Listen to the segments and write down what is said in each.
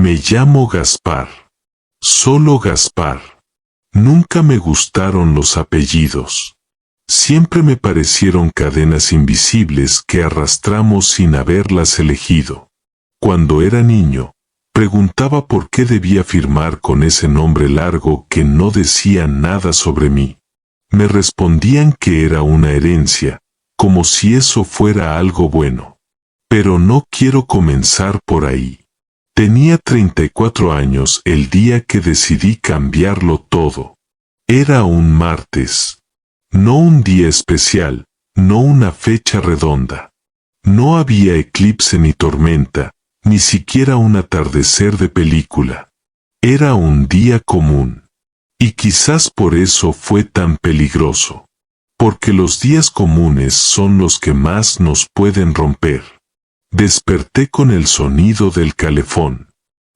Me llamo Gaspar. Solo Gaspar. Nunca me gustaron los apellidos. Siempre me parecieron cadenas invisibles que arrastramos sin haberlas elegido. Cuando era niño, preguntaba por qué debía firmar con ese nombre largo que no decía nada sobre mí. Me respondían que era una herencia, como si eso fuera algo bueno. Pero no quiero comenzar por ahí. Tenía 34 años el día que decidí cambiarlo todo. Era un martes. No un día especial, no una fecha redonda. No había eclipse ni tormenta, ni siquiera un atardecer de película. Era un día común. Y quizás por eso fue tan peligroso. Porque los días comunes son los que más nos pueden romper. Desperté con el sonido del calefón.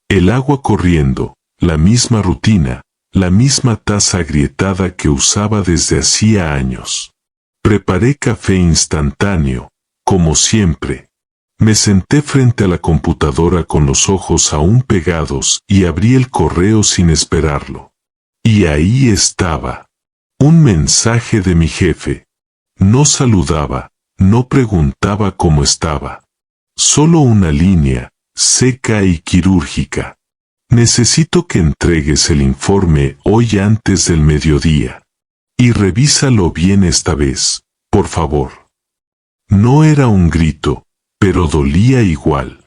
El agua corriendo, la misma rutina, la misma taza agrietada que usaba desde hacía años. Preparé café instantáneo, como siempre. Me senté frente a la computadora con los ojos aún pegados y abrí el correo sin esperarlo. Y ahí estaba. Un mensaje de mi jefe. No saludaba, no preguntaba cómo estaba. Solo una línea, seca y quirúrgica. Necesito que entregues el informe hoy antes del mediodía. Y revísalo bien esta vez, por favor. No era un grito, pero dolía igual.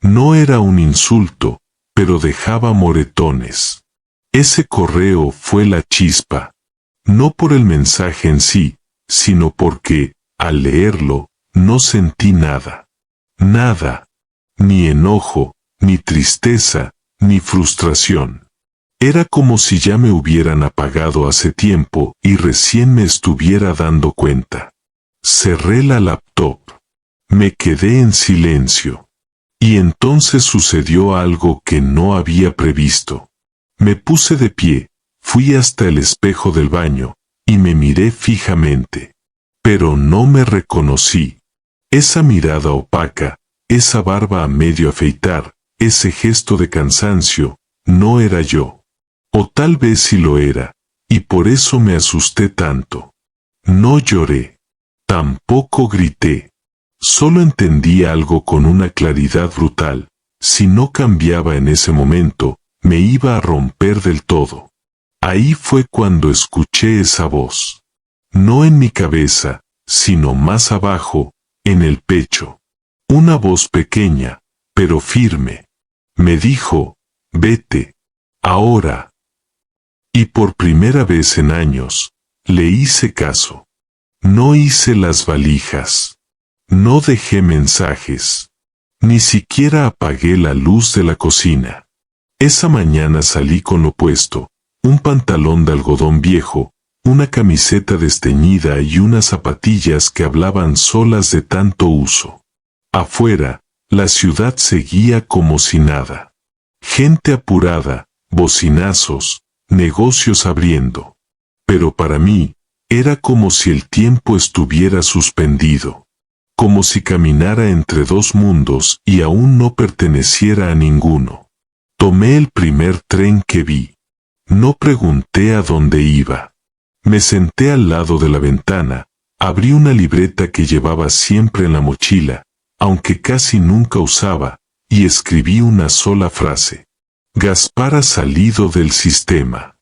No era un insulto, pero dejaba moretones. Ese correo fue la chispa. No por el mensaje en sí, sino porque, al leerlo, no sentí nada. Nada. Ni enojo, ni tristeza, ni frustración. Era como si ya me hubieran apagado hace tiempo y recién me estuviera dando cuenta. Cerré la laptop. Me quedé en silencio. Y entonces sucedió algo que no había previsto. Me puse de pie, fui hasta el espejo del baño, y me miré fijamente. Pero no me reconocí. Esa mirada opaca, esa barba a medio afeitar, ese gesto de cansancio, no era yo. O tal vez sí lo era, y por eso me asusté tanto. No lloré. Tampoco grité. Solo entendí algo con una claridad brutal. Si no cambiaba en ese momento, me iba a romper del todo. Ahí fue cuando escuché esa voz. No en mi cabeza, sino más abajo, en el pecho. Una voz pequeña, pero firme. Me dijo, vete. Ahora. Y por primera vez en años, le hice caso. No hice las valijas. No dejé mensajes. Ni siquiera apagué la luz de la cocina. Esa mañana salí con lo puesto, un pantalón de algodón viejo, una camiseta desteñida y unas zapatillas que hablaban solas de tanto uso. Afuera, la ciudad seguía como si nada. Gente apurada, bocinazos, negocios abriendo. Pero para mí, era como si el tiempo estuviera suspendido. Como si caminara entre dos mundos y aún no perteneciera a ninguno. Tomé el primer tren que vi. No pregunté a dónde iba. Me senté al lado de la ventana, abrí una libreta que llevaba siempre en la mochila, aunque casi nunca usaba, y escribí una sola frase. Gaspar ha salido del sistema.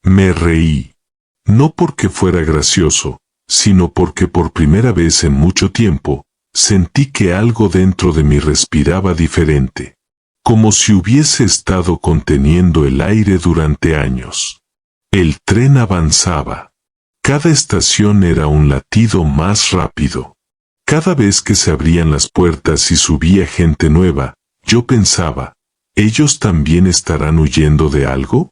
Me reí. No porque fuera gracioso, sino porque por primera vez en mucho tiempo, sentí que algo dentro de mí respiraba diferente. Como si hubiese estado conteniendo el aire durante años. El tren avanzaba. Cada estación era un latido más rápido. Cada vez que se abrían las puertas y subía gente nueva, yo pensaba, ¿ellos también estarán huyendo de algo?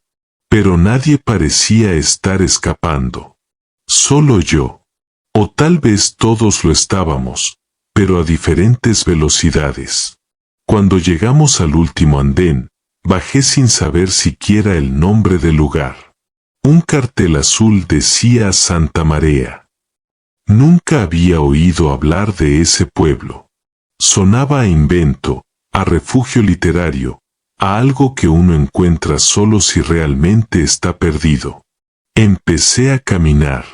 Pero nadie parecía estar escapando. Solo yo. O tal vez todos lo estábamos, pero a diferentes velocidades. Cuando llegamos al último andén, bajé sin saber siquiera el nombre del lugar. Un cartel azul decía Santa Marea. Nunca había oído hablar de ese pueblo. Sonaba a invento, a refugio literario, a algo que uno encuentra solo si realmente está perdido. Empecé a caminar.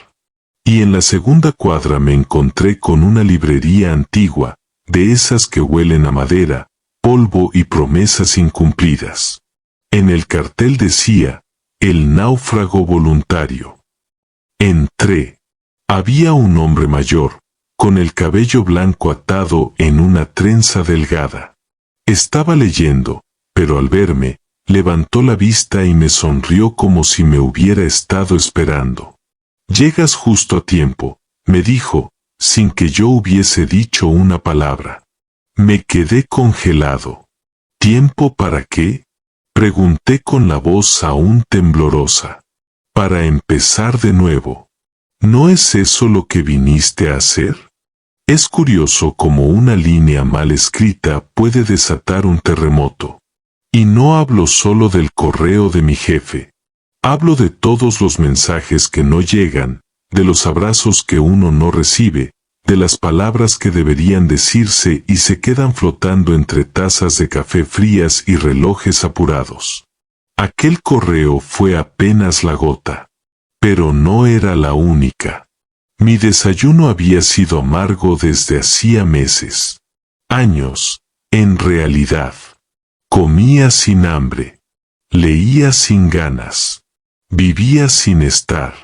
Y en la segunda cuadra me encontré con una librería antigua, de esas que huelen a madera, polvo y promesas incumplidas. En el cartel decía, "El náufrago voluntario". Entré. Había un hombre mayor, con el cabello blanco atado en una trenza delgada. Estaba leyendo, pero al verme, levantó la vista y me sonrió como si me hubiera estado esperando. «Llegas justo a tiempo», me dijo, sin que yo hubiese dicho una palabra. Me quedé congelado. ¿Tiempo para qué?, pregunté con la voz aún temblorosa. «Para empezar de nuevo. ¿No es eso lo que viniste a hacer?». Es curioso cómo una línea mal escrita puede desatar un terremoto. Y no hablo solo del correo de mi jefe. Hablo de todos los mensajes que no llegan, de los abrazos que uno no recibe, de las palabras que deberían decirse y se quedan flotando entre tazas de café frías y relojes apurados. Aquel correo fue apenas la gota. Pero no era la única. Mi desayuno había sido amargo desde hacía meses. Años, en realidad. Comía sin hambre. Leía sin ganas. Vivía sin estar.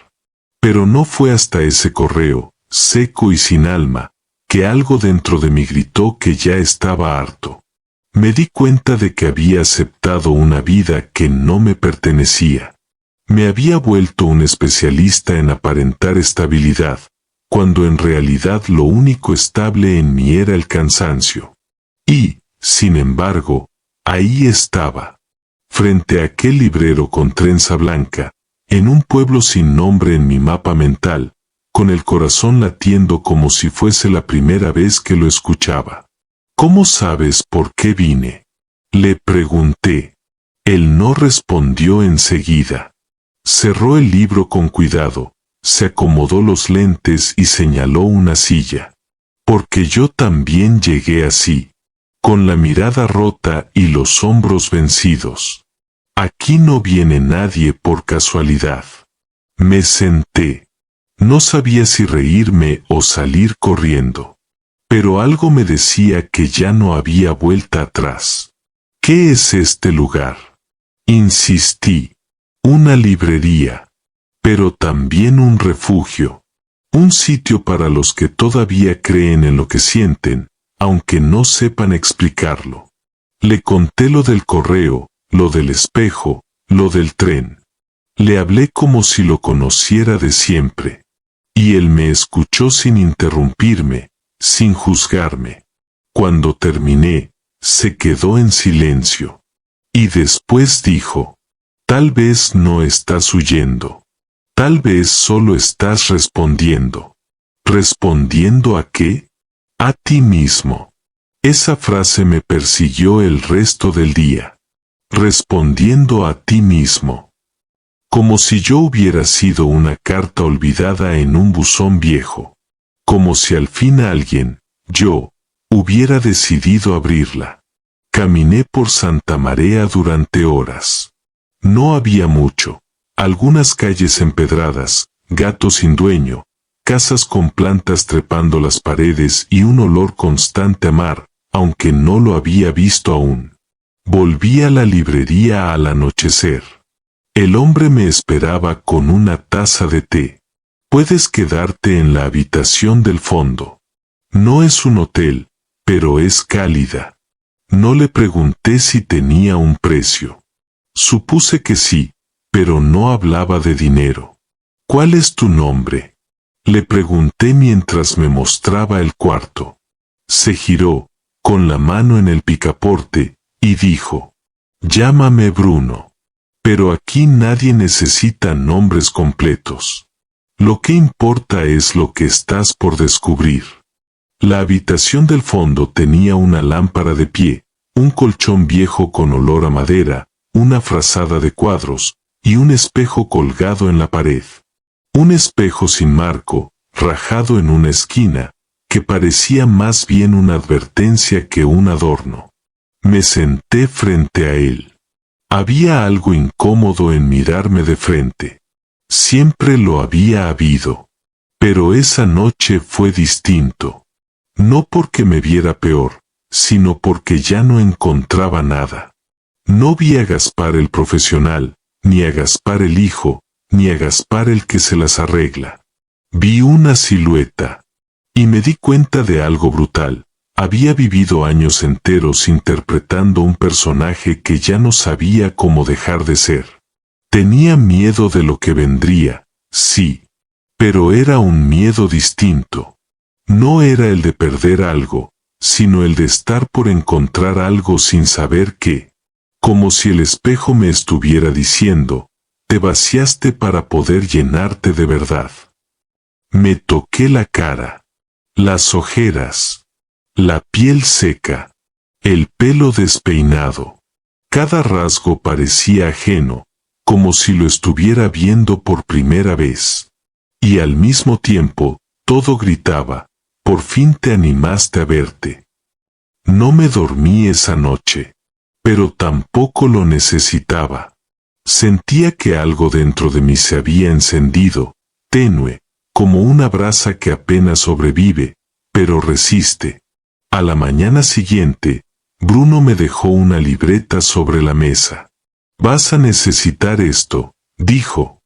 Pero no fue hasta ese correo, seco y sin alma, que algo dentro de mí gritó que ya estaba harto. Me di cuenta de que había aceptado una vida que no me pertenecía. Me había vuelto un especialista en aparentar estabilidad, cuando en realidad lo único estable en mí era el cansancio. Y, sin embargo, ahí estaba, frente a aquel librero con trenza blanca, en un pueblo sin nombre en mi mapa mental, con el corazón latiendo como si fuese la primera vez que lo escuchaba. «¿Cómo sabes por qué vine?», le pregunté. Él no respondió enseguida. Cerró el libro con cuidado, se acomodó los lentes y señaló una silla. «Porque yo también llegué así, con la mirada rota y los hombros vencidos. Aquí no viene nadie por casualidad». Me senté. No sabía si reírme o salir corriendo. Pero algo me decía que ya no había vuelta atrás. «¿Qué es este lugar?», insistí. «Una librería. Pero también un refugio. Un sitio para los que todavía creen en lo que sienten, aunque no sepan explicarlo». Le conté lo del correo, lo del espejo, lo del tren. Le hablé como si lo conociera de siempre. Y él me escuchó sin interrumpirme, sin juzgarme. Cuando terminé, se quedó en silencio. Y después dijo: «Tal vez no estás huyendo. Tal vez solo estás respondiendo». ¿Respondiendo a qué? A ti mismo. Esa frase me persiguió el resto del día. Respondiendo a ti mismo. Como si yo hubiera sido una carta olvidada en un buzón viejo. Como si al fin alguien, yo, hubiera decidido abrirla. Caminé por Santa María durante horas. No había mucho. Algunas calles empedradas, gatos sin dueño, casas con plantas trepando las paredes y un olor constante a mar, aunque no lo había visto aún. Volví a la librería al anochecer. El hombre me esperaba con una taza de té. «Puedes quedarte en la habitación del fondo. No es un hotel, pero es cálida». No le pregunté si tenía un precio. Supuse que sí, pero no hablaba de dinero. «¿Cuál es tu nombre?», le pregunté mientras me mostraba el cuarto. Se giró, con la mano en el picaporte, y dijo: «Llámame Bruno. Pero aquí nadie necesita nombres completos. Lo que importa es lo que estás por descubrir». La habitación del fondo tenía una lámpara de pie, un colchón viejo con olor a madera, una frazada de cuadros, y un espejo colgado en la pared. Un espejo sin marco, rajado en una esquina, que parecía más bien una advertencia que un adorno. Me senté frente a él. Había algo incómodo en mirarme de frente. Siempre lo había habido. Pero esa noche fue distinto. No porque me viera peor, sino porque ya no encontraba nada. No vi a Gaspar el profesional, ni a Gaspar el hijo, ni a Gaspar el que se las arregla. Vi una silueta. Y me di cuenta de algo brutal. Había vivido años enteros interpretando un personaje que ya no sabía cómo dejar de ser. Tenía miedo de lo que vendría, sí. Pero era un miedo distinto. No era el de perder algo, sino el de estar por encontrar algo sin saber qué. Como si el espejo me estuviera diciendo, te vaciaste para poder llenarte de verdad. Me toqué la cara, las ojeras, la piel seca, el pelo despeinado. Cada rasgo parecía ajeno, como si lo estuviera viendo por primera vez. Y al mismo tiempo, todo gritaba, por fin te animaste a verte. No me dormí esa noche, pero tampoco lo necesitaba. Sentía que algo dentro de mí se había encendido, tenue, como una brasa que apenas sobrevive, pero resiste. A la mañana siguiente, Bruno me dejó una libreta sobre la mesa. Vas a necesitar esto, dijo.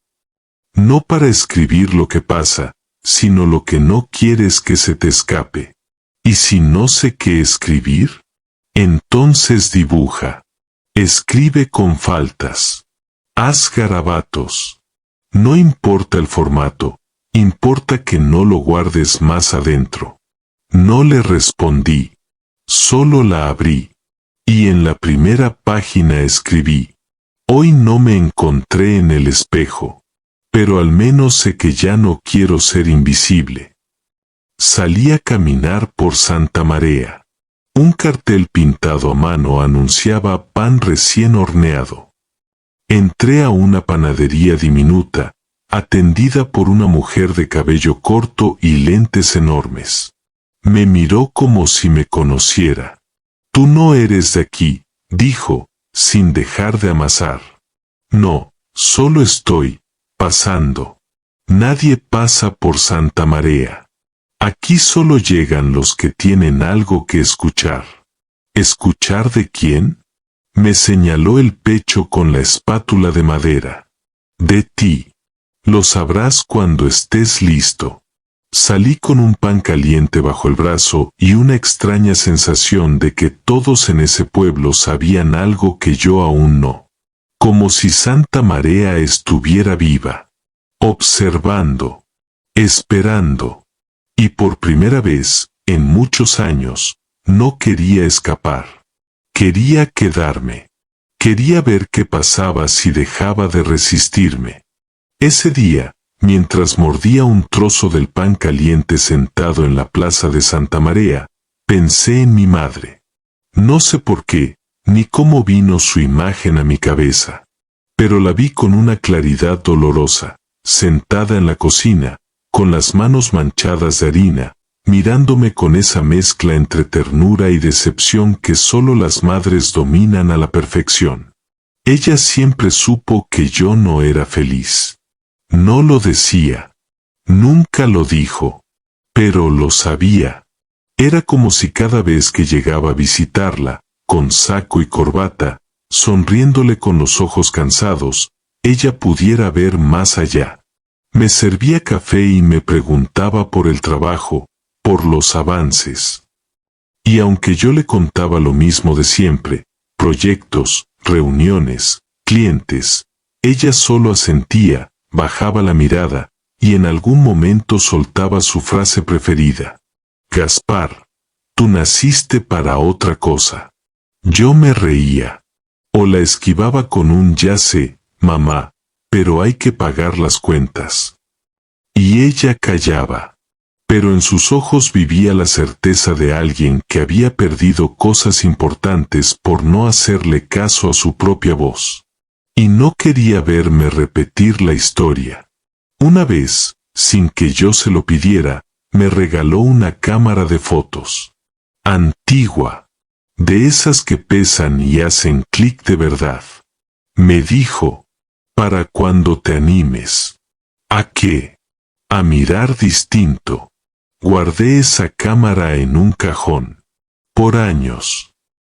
No para escribir lo que pasa, sino lo que no quieres que se te escape. ¿Y si no sé qué escribir? Entonces dibuja. Escribe con faltas. Haz garabatos. No importa el formato, importa que no lo guardes más adentro. No le respondí. Solo la abrí. Y en la primera página escribí. Hoy no me encontré en el espejo. Pero al menos sé que ya no quiero ser invisible. Salí a caminar por Santa Marea. Un cartel pintado a mano anunciaba pan recién horneado. Entré a una panadería diminuta, atendida por una mujer de cabello corto y lentes enormes. Me miró como si me conociera. Tú no eres de aquí, dijo, sin dejar de amasar. No, solo estoy pasando. Nadie pasa por Santa Marea. Aquí solo llegan los que tienen algo que escuchar. ¿Escuchar de quién? Me señaló el pecho con la espátula de madera. De ti. Lo sabrás cuando estés listo. Salí con un pan caliente bajo el brazo y una extraña sensación de que todos en ese pueblo sabían algo que yo aún no. Como si Santa Marea estuviera viva. Observando. Esperando. Y por primera vez, en muchos años, no quería escapar. Quería quedarme. Quería ver qué pasaba si dejaba de resistirme. Ese día, mientras mordía un trozo del pan caliente sentado en la plaza de Santa Marea, pensé en mi madre. No sé por qué, ni cómo vino su imagen a mi cabeza. Pero la vi con una claridad dolorosa, sentada en la cocina, con las manos manchadas de harina, mirándome con esa mezcla entre ternura y decepción que solo las madres dominan a la perfección. Ella siempre supo que yo no era feliz. No lo decía. Nunca lo dijo. Pero lo sabía. Era como si cada vez que llegaba a visitarla, con saco y corbata, sonriéndole con los ojos cansados, ella pudiera ver más allá. Me servía café y me preguntaba por el trabajo, por los avances. Y aunque yo le contaba lo mismo de siempre, proyectos, reuniones, clientes, ella solo asentía, bajaba la mirada, y en algún momento soltaba su frase preferida. Gaspar, tú naciste para otra cosa. Yo me reía. O la esquivaba con un ya sé, mamá, pero hay que pagar las cuentas. Y ella callaba. Pero en sus ojos vivía la certeza de alguien que había perdido cosas importantes por no hacerle caso a su propia voz. Y no quería verme repetir la historia. Una vez, sin que yo se lo pidiera, me regaló una cámara de fotos. Antigua. De esas que pesan y hacen clic de verdad. Me dijo, para cuando te animes. ¿A qué? A mirar distinto. Guardé esa cámara en un cajón. Por años.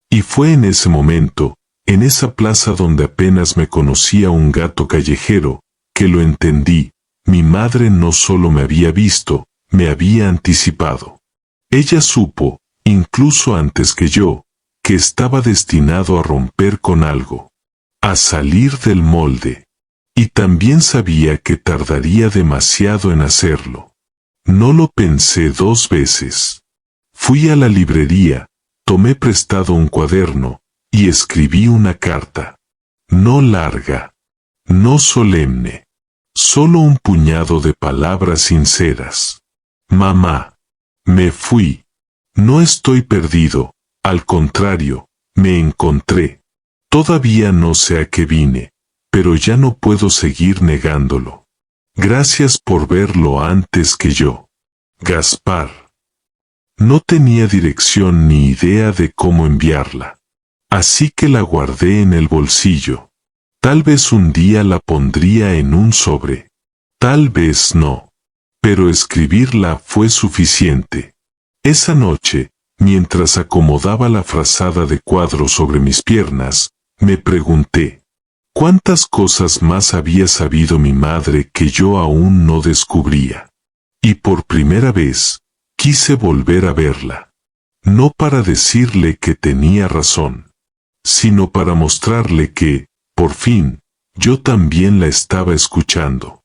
Y fue en ese momento, en esa plaza donde apenas me conocía un gato callejero, que lo entendí. Mi madre no solo me había visto, me había anticipado. Ella supo, incluso antes que yo, que estaba destinado a romper con algo, a salir del molde. Y también sabía que tardaría demasiado en hacerlo. No lo pensé 2 veces. Fui a la librería, tomé prestado un cuaderno, y escribí una carta. No larga, no solemne, solo un puñado de palabras sinceras. Mamá, me fui. No estoy perdido, al contrario, me encontré. Todavía no sé a qué vine, pero ya no puedo seguir negándolo. Gracias por verlo antes que yo. Gaspar. No tenía dirección ni idea de cómo enviarla. Así que la guardé en el bolsillo. Tal vez un día la pondría en un sobre. Tal vez no. Pero escribirla fue suficiente. Esa noche, mientras acomodaba la frazada de cuadros sobre mis piernas, me pregunté, ¿cuántas cosas más había sabido mi madre que yo aún no descubría? Y por primera vez, quise volver a verla. No para decirle que tenía razón, sino para mostrarle que, por fin, yo también la estaba escuchando.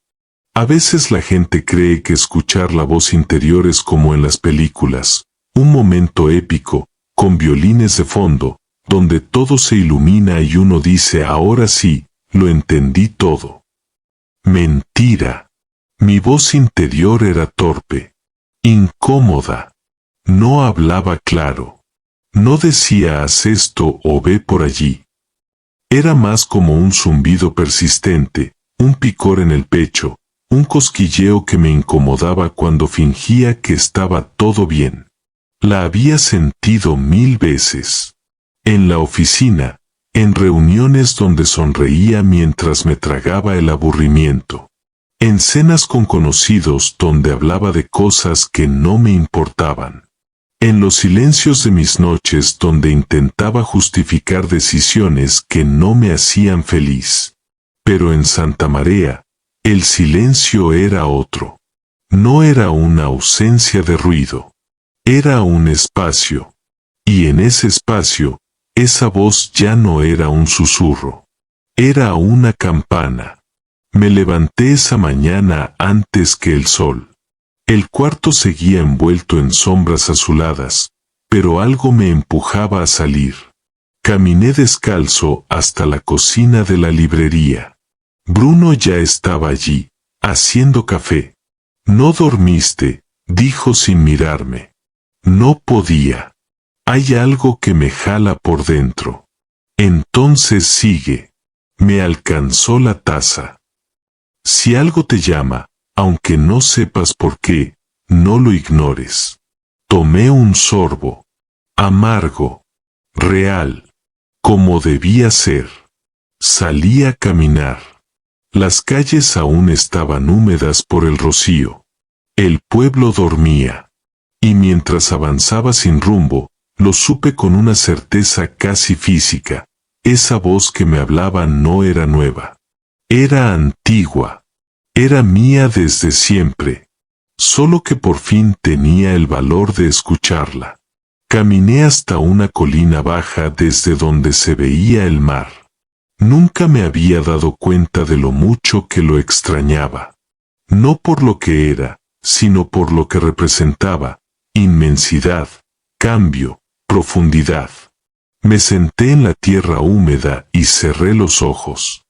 A veces la gente cree que escuchar la voz interior es como en las películas, un momento épico, con violines de fondo, donde todo se ilumina y uno dice ahora sí, lo entendí todo. Mentira. Mi voz interior era torpe, incómoda. No hablaba claro. No decía haz esto o ve por allí. Era más como un zumbido persistente, un picor en el pecho, un cosquilleo que me incomodaba cuando fingía que estaba todo bien. La había sentido 1000 veces. En la oficina, en reuniones donde sonreía mientras me tragaba el aburrimiento. En cenas con conocidos donde hablaba de cosas que no me importaban. En los silencios de mis noches donde intentaba justificar decisiones que no me hacían feliz. Pero en Santa María, el silencio era otro. No era una ausencia de ruido. Era un espacio. Y en ese espacio, esa voz ya no era un susurro. Era una campana. Me levanté esa mañana antes que el sol. El cuarto seguía envuelto en sombras azuladas, pero algo me empujaba a salir. Caminé descalzo hasta la cocina de la librería. Bruno ya estaba allí, haciendo café. «¿No dormiste?», dijo sin mirarme. No podía. Hay algo que me jala por dentro. Entonces sigue. Me alcanzó la taza. Si algo te llama, aunque no sepas por qué, no lo ignores. Tomé un sorbo. Amargo. Real. Como debía ser. Salí a caminar. Las calles aún estaban húmedas por el rocío. El pueblo dormía. Y mientras avanzaba sin rumbo, lo supe con una certeza casi física. Esa voz que me hablaba no era nueva. Era antigua. Era mía desde siempre. Solo que por fin tenía el valor de escucharla. Caminé hasta una colina baja desde donde se veía el mar. Nunca me había dado cuenta de lo mucho que lo extrañaba. No por lo que era, sino por lo que representaba. Inmensidad, cambio, profundidad. Me senté en la tierra húmeda y cerré los ojos.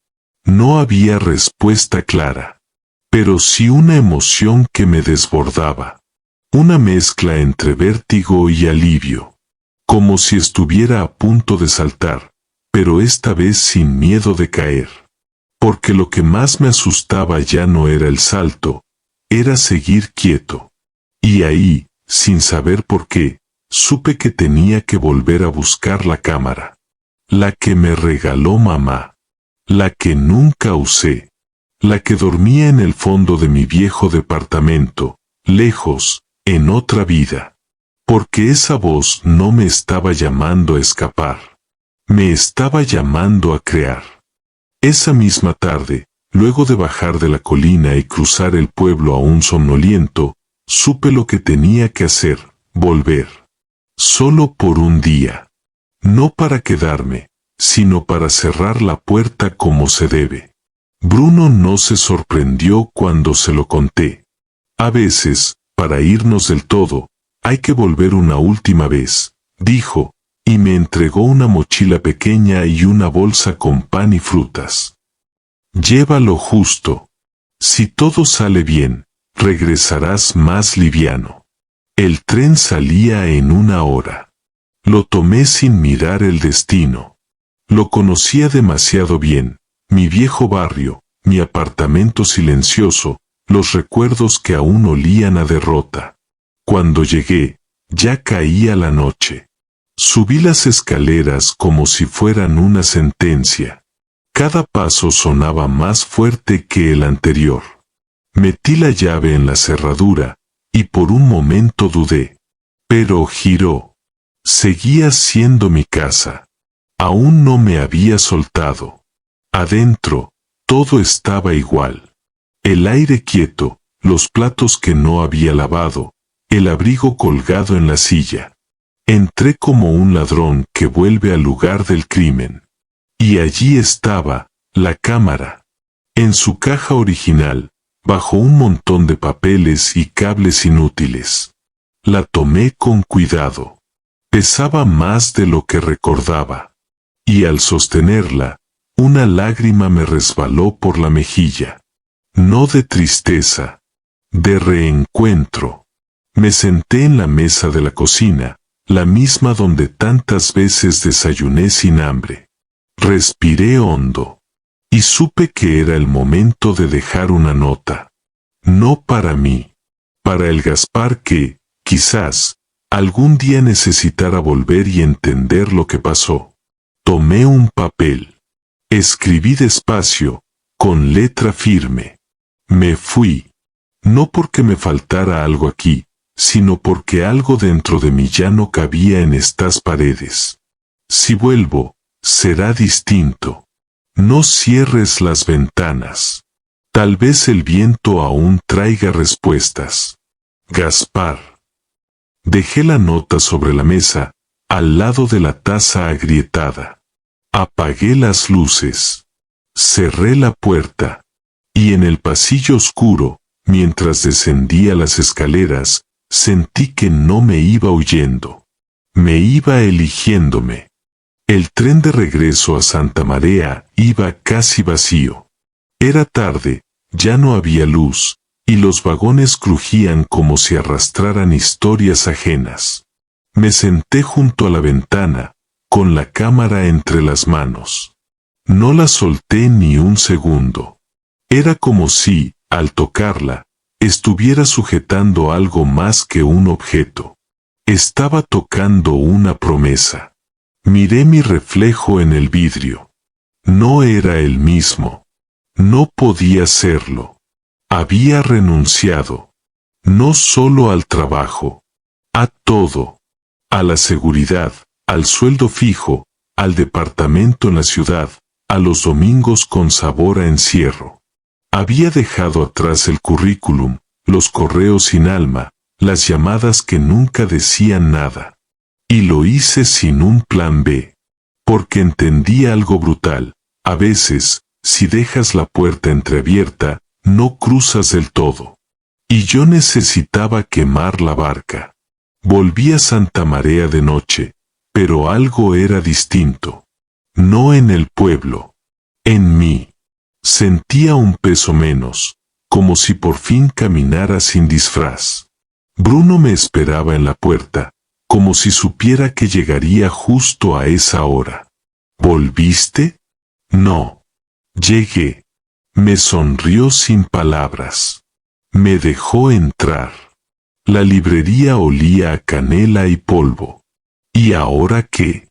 No había respuesta clara, pero sí una emoción que me desbordaba. Una mezcla entre vértigo y alivio. Como si estuviera a punto de saltar, pero esta vez sin miedo de caer. Porque lo que más me asustaba ya no era el salto, era seguir quieto. Y ahí, sin saber por qué, supe que tenía que volver a buscar la cámara. La que me regaló mamá. la que nunca usé, la que dormía en el fondo de mi viejo departamento, lejos, en otra vida. Porque esa voz no me estaba llamando a escapar, me estaba llamando a crear. Esa misma tarde, luego de bajar de la colina y cruzar el pueblo aún somnoliento, supe lo que tenía que hacer, volver. Solo por un día. No para quedarme, sino para cerrar la puerta como se debe. Bruno no se sorprendió cuando se lo conté. A veces, para irnos del todo, hay que volver una última vez, dijo, y me entregó una mochila pequeña y una bolsa con pan y frutas. Llévalo justo. Si todo sale bien, regresarás más liviano. El tren salía en 1 hora. Lo tomé sin mirar el destino. Lo conocía demasiado bien, mi viejo barrio, mi apartamento silencioso, los recuerdos que aún olían a derrota. Cuando llegué, ya caía la noche. Subí las escaleras como si fueran una sentencia. Cada paso sonaba más fuerte que el anterior. Metí la llave en la cerradura, y por un momento dudé. Pero giró. Seguía siendo mi casa. Aún no me había soltado. Adentro, todo estaba igual. El aire quieto, los platos que no había lavado, el abrigo colgado en la silla. Entré como un ladrón que vuelve al lugar del crimen. Y allí estaba, la cámara. En su caja original, bajo un montón de papeles y cables inútiles. La tomé con cuidado. Pesaba más de lo que recordaba. Y al sostenerla, una lágrima me resbaló por la mejilla. No de tristeza, de reencuentro. Me senté en la mesa de la cocina, la misma donde tantas veces desayuné sin hambre. Respiré hondo. Y supe que era el momento de dejar una nota. No para mí. Para el Gaspar que, quizás, algún día necesitara volver y entender lo que pasó. Tomé un papel. Escribí despacio, con letra firme. Me fui. No porque me faltara algo aquí, sino porque algo dentro de mí ya no cabía en estas paredes. Si vuelvo, será distinto. No cierres las ventanas. Tal vez el viento aún traiga respuestas. Gaspar. Dejé la nota sobre la mesa, al lado de la taza agrietada. Apagué las luces. Cerré la puerta. Y en el pasillo oscuro, mientras descendía las escaleras, sentí que no me iba huyendo. Me iba eligiéndome. El tren de regreso a Santa María iba casi vacío. Era tarde, ya no había luz, y los vagones crujían como si arrastraran historias ajenas. Me senté junto a la ventana, con la cámara entre las manos. No la solté ni un segundo. Era como si, al tocarla, estuviera sujetando algo más que un objeto. Estaba tocando una promesa. Miré mi reflejo en el vidrio. No era el mismo. No podía serlo. Había renunciado. No solo al trabajo. A todo. A la seguridad, al sueldo fijo, al departamento en la ciudad, a los domingos con sabor a encierro. Había dejado atrás el currículum, los correos sin alma, las llamadas que nunca decían nada. Y lo hice sin un plan B. Porque entendí algo brutal. A veces, si dejas la puerta entreabierta, no cruzas del todo. Y yo necesitaba quemar la barca. Volví a Santa María de noche, pero algo era distinto. No en el pueblo. En mí. Sentía un peso menos, como si por fin caminara sin disfraz. Bruno me esperaba en la puerta, como si supiera que llegaría justo a esa hora. ¿Volviste? No. Llegué. Me sonrió sin palabras. Me dejó entrar. La librería olía a canela y polvo. ¿Y ahora qué?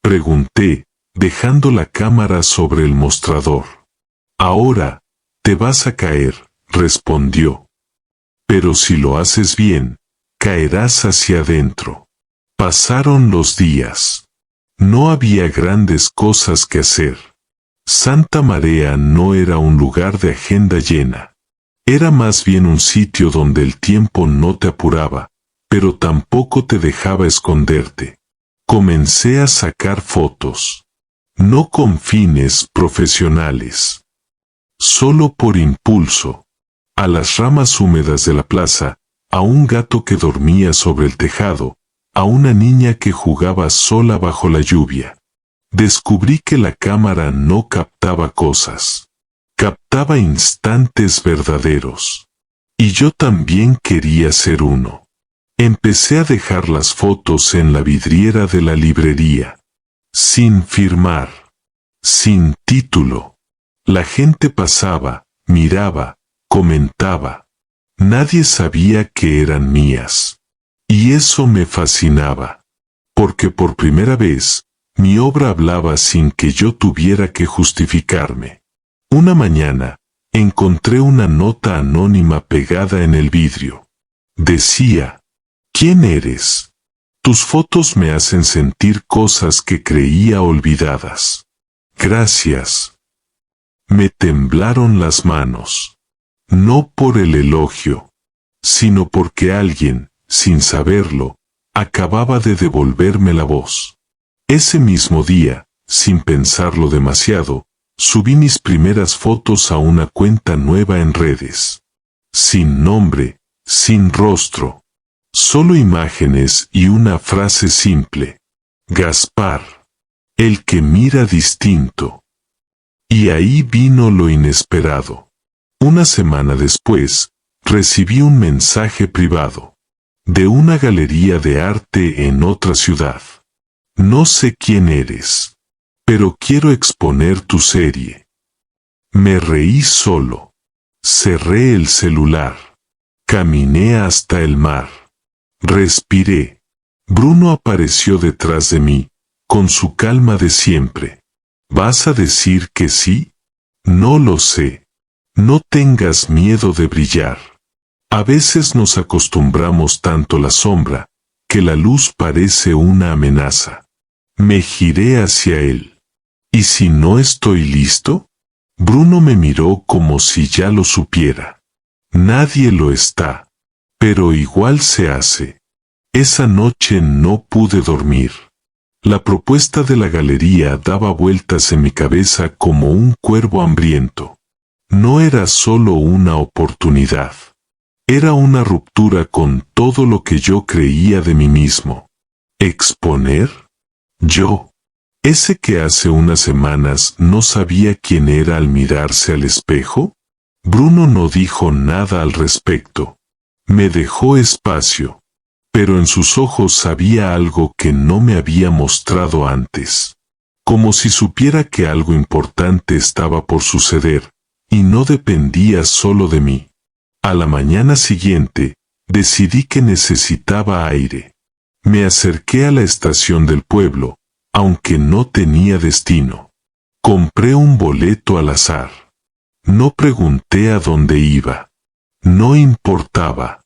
Pregunté, dejando la cámara sobre el mostrador. Ahora, te vas a caer, respondió. Pero si lo haces bien, caerás hacia adentro. Pasaron los días. No había grandes cosas que hacer. Santa Marea no era un lugar de agenda llena. Era más bien un sitio donde el tiempo no te apuraba, pero tampoco te dejaba esconderte. Comencé a sacar fotos. No con fines profesionales. Solo por impulso. A las ramas húmedas de la plaza, a un gato que dormía sobre el tejado, a una niña que jugaba sola bajo la lluvia. Descubrí que la cámara no captaba cosas. Captaba instantes verdaderos. Y yo también quería ser uno. Empecé a dejar las fotos en la vidriera de la librería. Sin firmar. Sin título. La gente pasaba, miraba, comentaba. Nadie sabía que eran mías. Y eso me fascinaba. Porque por primera vez, mi obra hablaba sin que yo tuviera que justificarme. Una mañana, encontré una nota anónima pegada en el vidrio. Decía, ¿quién eres? Tus fotos me hacen sentir cosas que creía olvidadas. Gracias. Me temblaron las manos. No por el elogio, sino porque alguien, sin saberlo, acababa de devolverme la voz. Ese mismo día, sin pensarlo demasiado, subí mis primeras fotos a una cuenta nueva en redes. Sin nombre, sin rostro. Solo imágenes y una frase simple. Gaspar. El que mira distinto. Y ahí vino lo inesperado. Una semana después, recibí un mensaje privado. De una galería de arte en otra ciudad. No sé quién eres, pero quiero exponer tu serie. Me reí solo. Cerré el celular. Caminé hasta el mar. Respiré. Bruno apareció detrás de mí, con su calma de siempre. ¿Vas a decir que sí? No lo sé. No tengas miedo de brillar. A veces nos acostumbramos tanto a la sombra, que la luz parece una amenaza. Me giré hacia él. ¿Y si no estoy listo? Bruno me miró como si ya lo supiera. Nadie lo está. Pero igual se hace. Esa noche no pude dormir. La propuesta de la galería daba vueltas en mi cabeza como un cuervo hambriento. No era solo una oportunidad. Era una ruptura con todo lo que yo creía de mí mismo. ¿Exponer? Yo. ¿Ese que hace unas semanas no sabía quién era al mirarse al espejo? Bruno no dijo nada al respecto. Me dejó espacio. Pero en sus ojos había algo que no me había mostrado antes. Como si supiera que algo importante estaba por suceder, y no dependía solo de mí. A la mañana siguiente, decidí que necesitaba aire. Me acerqué a la estación del pueblo, aunque no tenía destino. Compré un boleto al azar. No pregunté a dónde iba. No importaba.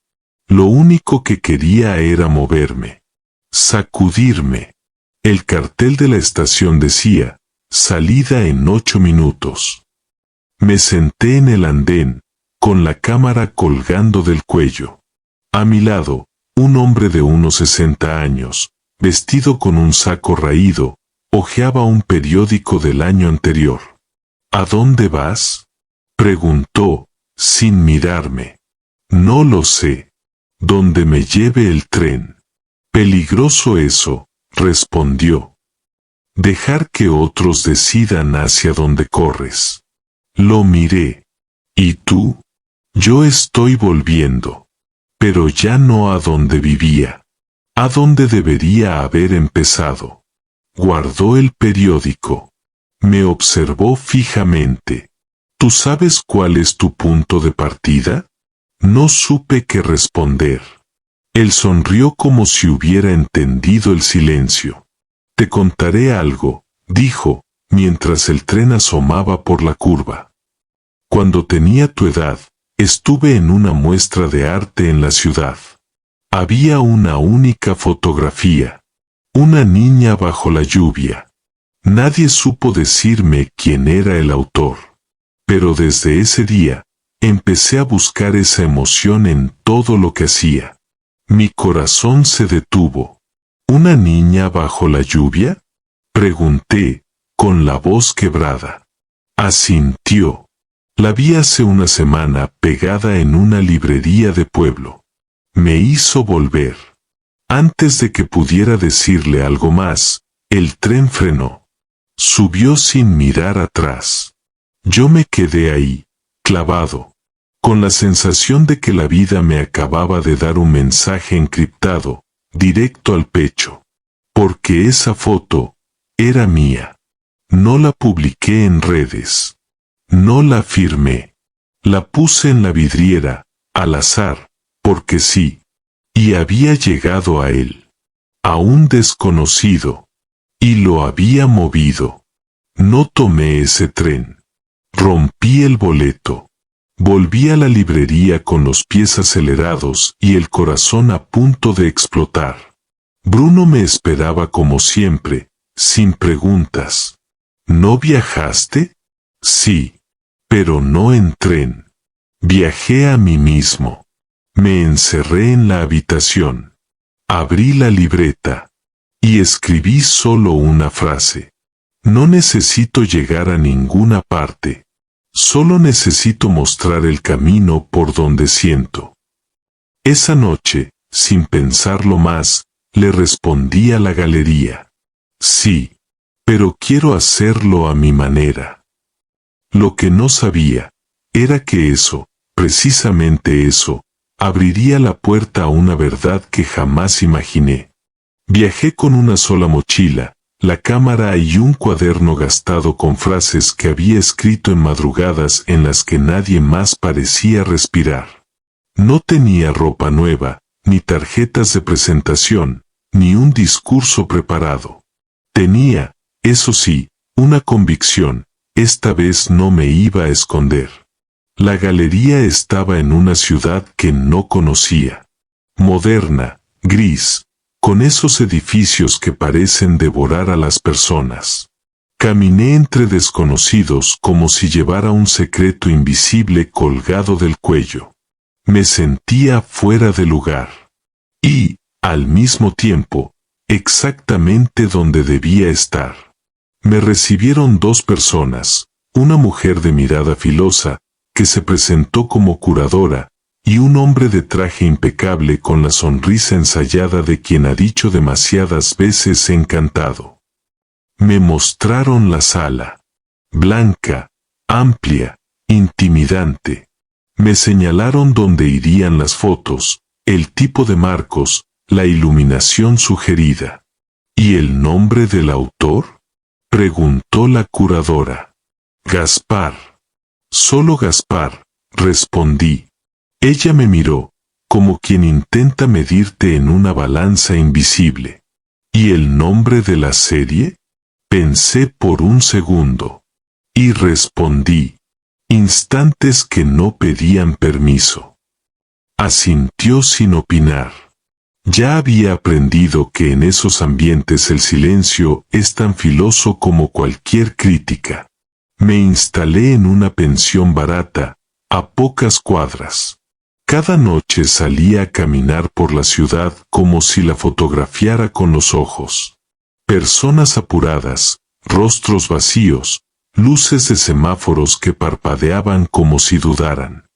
Lo único que quería era moverme. Sacudirme. El cartel de la estación decía, salida en 8 minutos. Me senté en el andén, con la cámara colgando del cuello. A mi lado, un hombre de unos 60 años, vestido con un saco raído, hojeaba un periódico del año anterior. ¿A dónde vas? Preguntó, sin mirarme. No lo sé. Donde me lleve el tren. Peligroso eso, respondió. Dejar que otros decidan hacia dónde corres. Lo miré. ¿Y tú? Yo estoy volviendo. Pero ya no a donde vivía. A donde debería haber empezado. Guardó el periódico. Me observó fijamente. ¿Tú sabes cuál es tu punto de partida? No supe qué responder. Él sonrió como si hubiera entendido el silencio. Te contaré algo, dijo, mientras el tren asomaba por la curva. Cuando tenía tu edad, estuve en una muestra de arte en la ciudad. Había una única fotografía. Una niña bajo la lluvia. Nadie supo decirme quién era el autor. Pero desde ese día, empecé a buscar esa emoción en todo lo que hacía. Mi corazón se detuvo. ¿Una niña bajo la lluvia? Pregunté, con la voz quebrada. Asintió. La vi hace una semana pegada en una librería de pueblo. Me hizo volver. Antes de que pudiera decirle algo más, el tren frenó. Subió sin mirar atrás. Yo me quedé ahí, clavado, con la sensación de que la vida me acababa de dar un mensaje encriptado, directo al pecho. Porque esa foto era mía. No la publiqué en redes. No la firmé. La puse en la vidriera, al azar, porque sí. Y había llegado a él. A un desconocido. Y lo había movido. No tomé ese tren. Rompí el boleto. Volví a la librería con los pies acelerados y el corazón a punto de explotar. Bruno me esperaba como siempre, sin preguntas. ¿No viajaste? Sí. Pero no en tren. Viajé a mí mismo. Me encerré en la habitación. Abrí la libreta. Y escribí solo una frase. No necesito llegar a ninguna parte. Solo necesito mostrar el camino por donde siento. Esa noche, sin pensarlo más, le respondí a la galería. Sí. Pero quiero hacerlo a mi manera. Lo que no sabía, era que eso, precisamente eso, abriría la puerta a una verdad que jamás imaginé. Viajé con una sola mochila, la cámara y un cuaderno gastado con frases que había escrito en madrugadas en las que nadie más parecía respirar. No tenía ropa nueva, ni tarjetas de presentación, ni un discurso preparado. Tenía, eso sí, una convicción, esta vez no me iba a esconder. La galería estaba en una ciudad que no conocía. Moderna, gris, con esos edificios que parecen devorar a las personas. Caminé entre desconocidos como si llevara un secreto invisible colgado del cuello. Me sentía fuera de lugar. Y, al mismo tiempo, exactamente donde debía estar. Me recibieron dos personas, una mujer de mirada filosa, que se presentó como curadora, y un hombre de traje impecable con la sonrisa ensayada de quien ha dicho demasiadas veces encantado. Me mostraron la sala. Blanca, amplia, intimidante. Me señalaron dónde irían las fotos, el tipo de marcos, la iluminación sugerida. ¿Y el nombre del autor? Preguntó la curadora. Gaspar. Solo Gaspar, respondí. Ella me miró, como quien intenta medirte en una balanza invisible. ¿Y el nombre de la serie? Pensé por un segundo. Y respondí. Instantes que no pedían permiso. Asintió sin opinar. Ya había aprendido que en esos ambientes el silencio es tan filoso como cualquier crítica. Me instalé en una pensión barata, a pocas cuadras. Cada noche salía a caminar por la ciudad como si la fotografiara con los ojos. Personas apuradas, rostros vacíos, luces de semáforos que parpadeaban como si dudaran.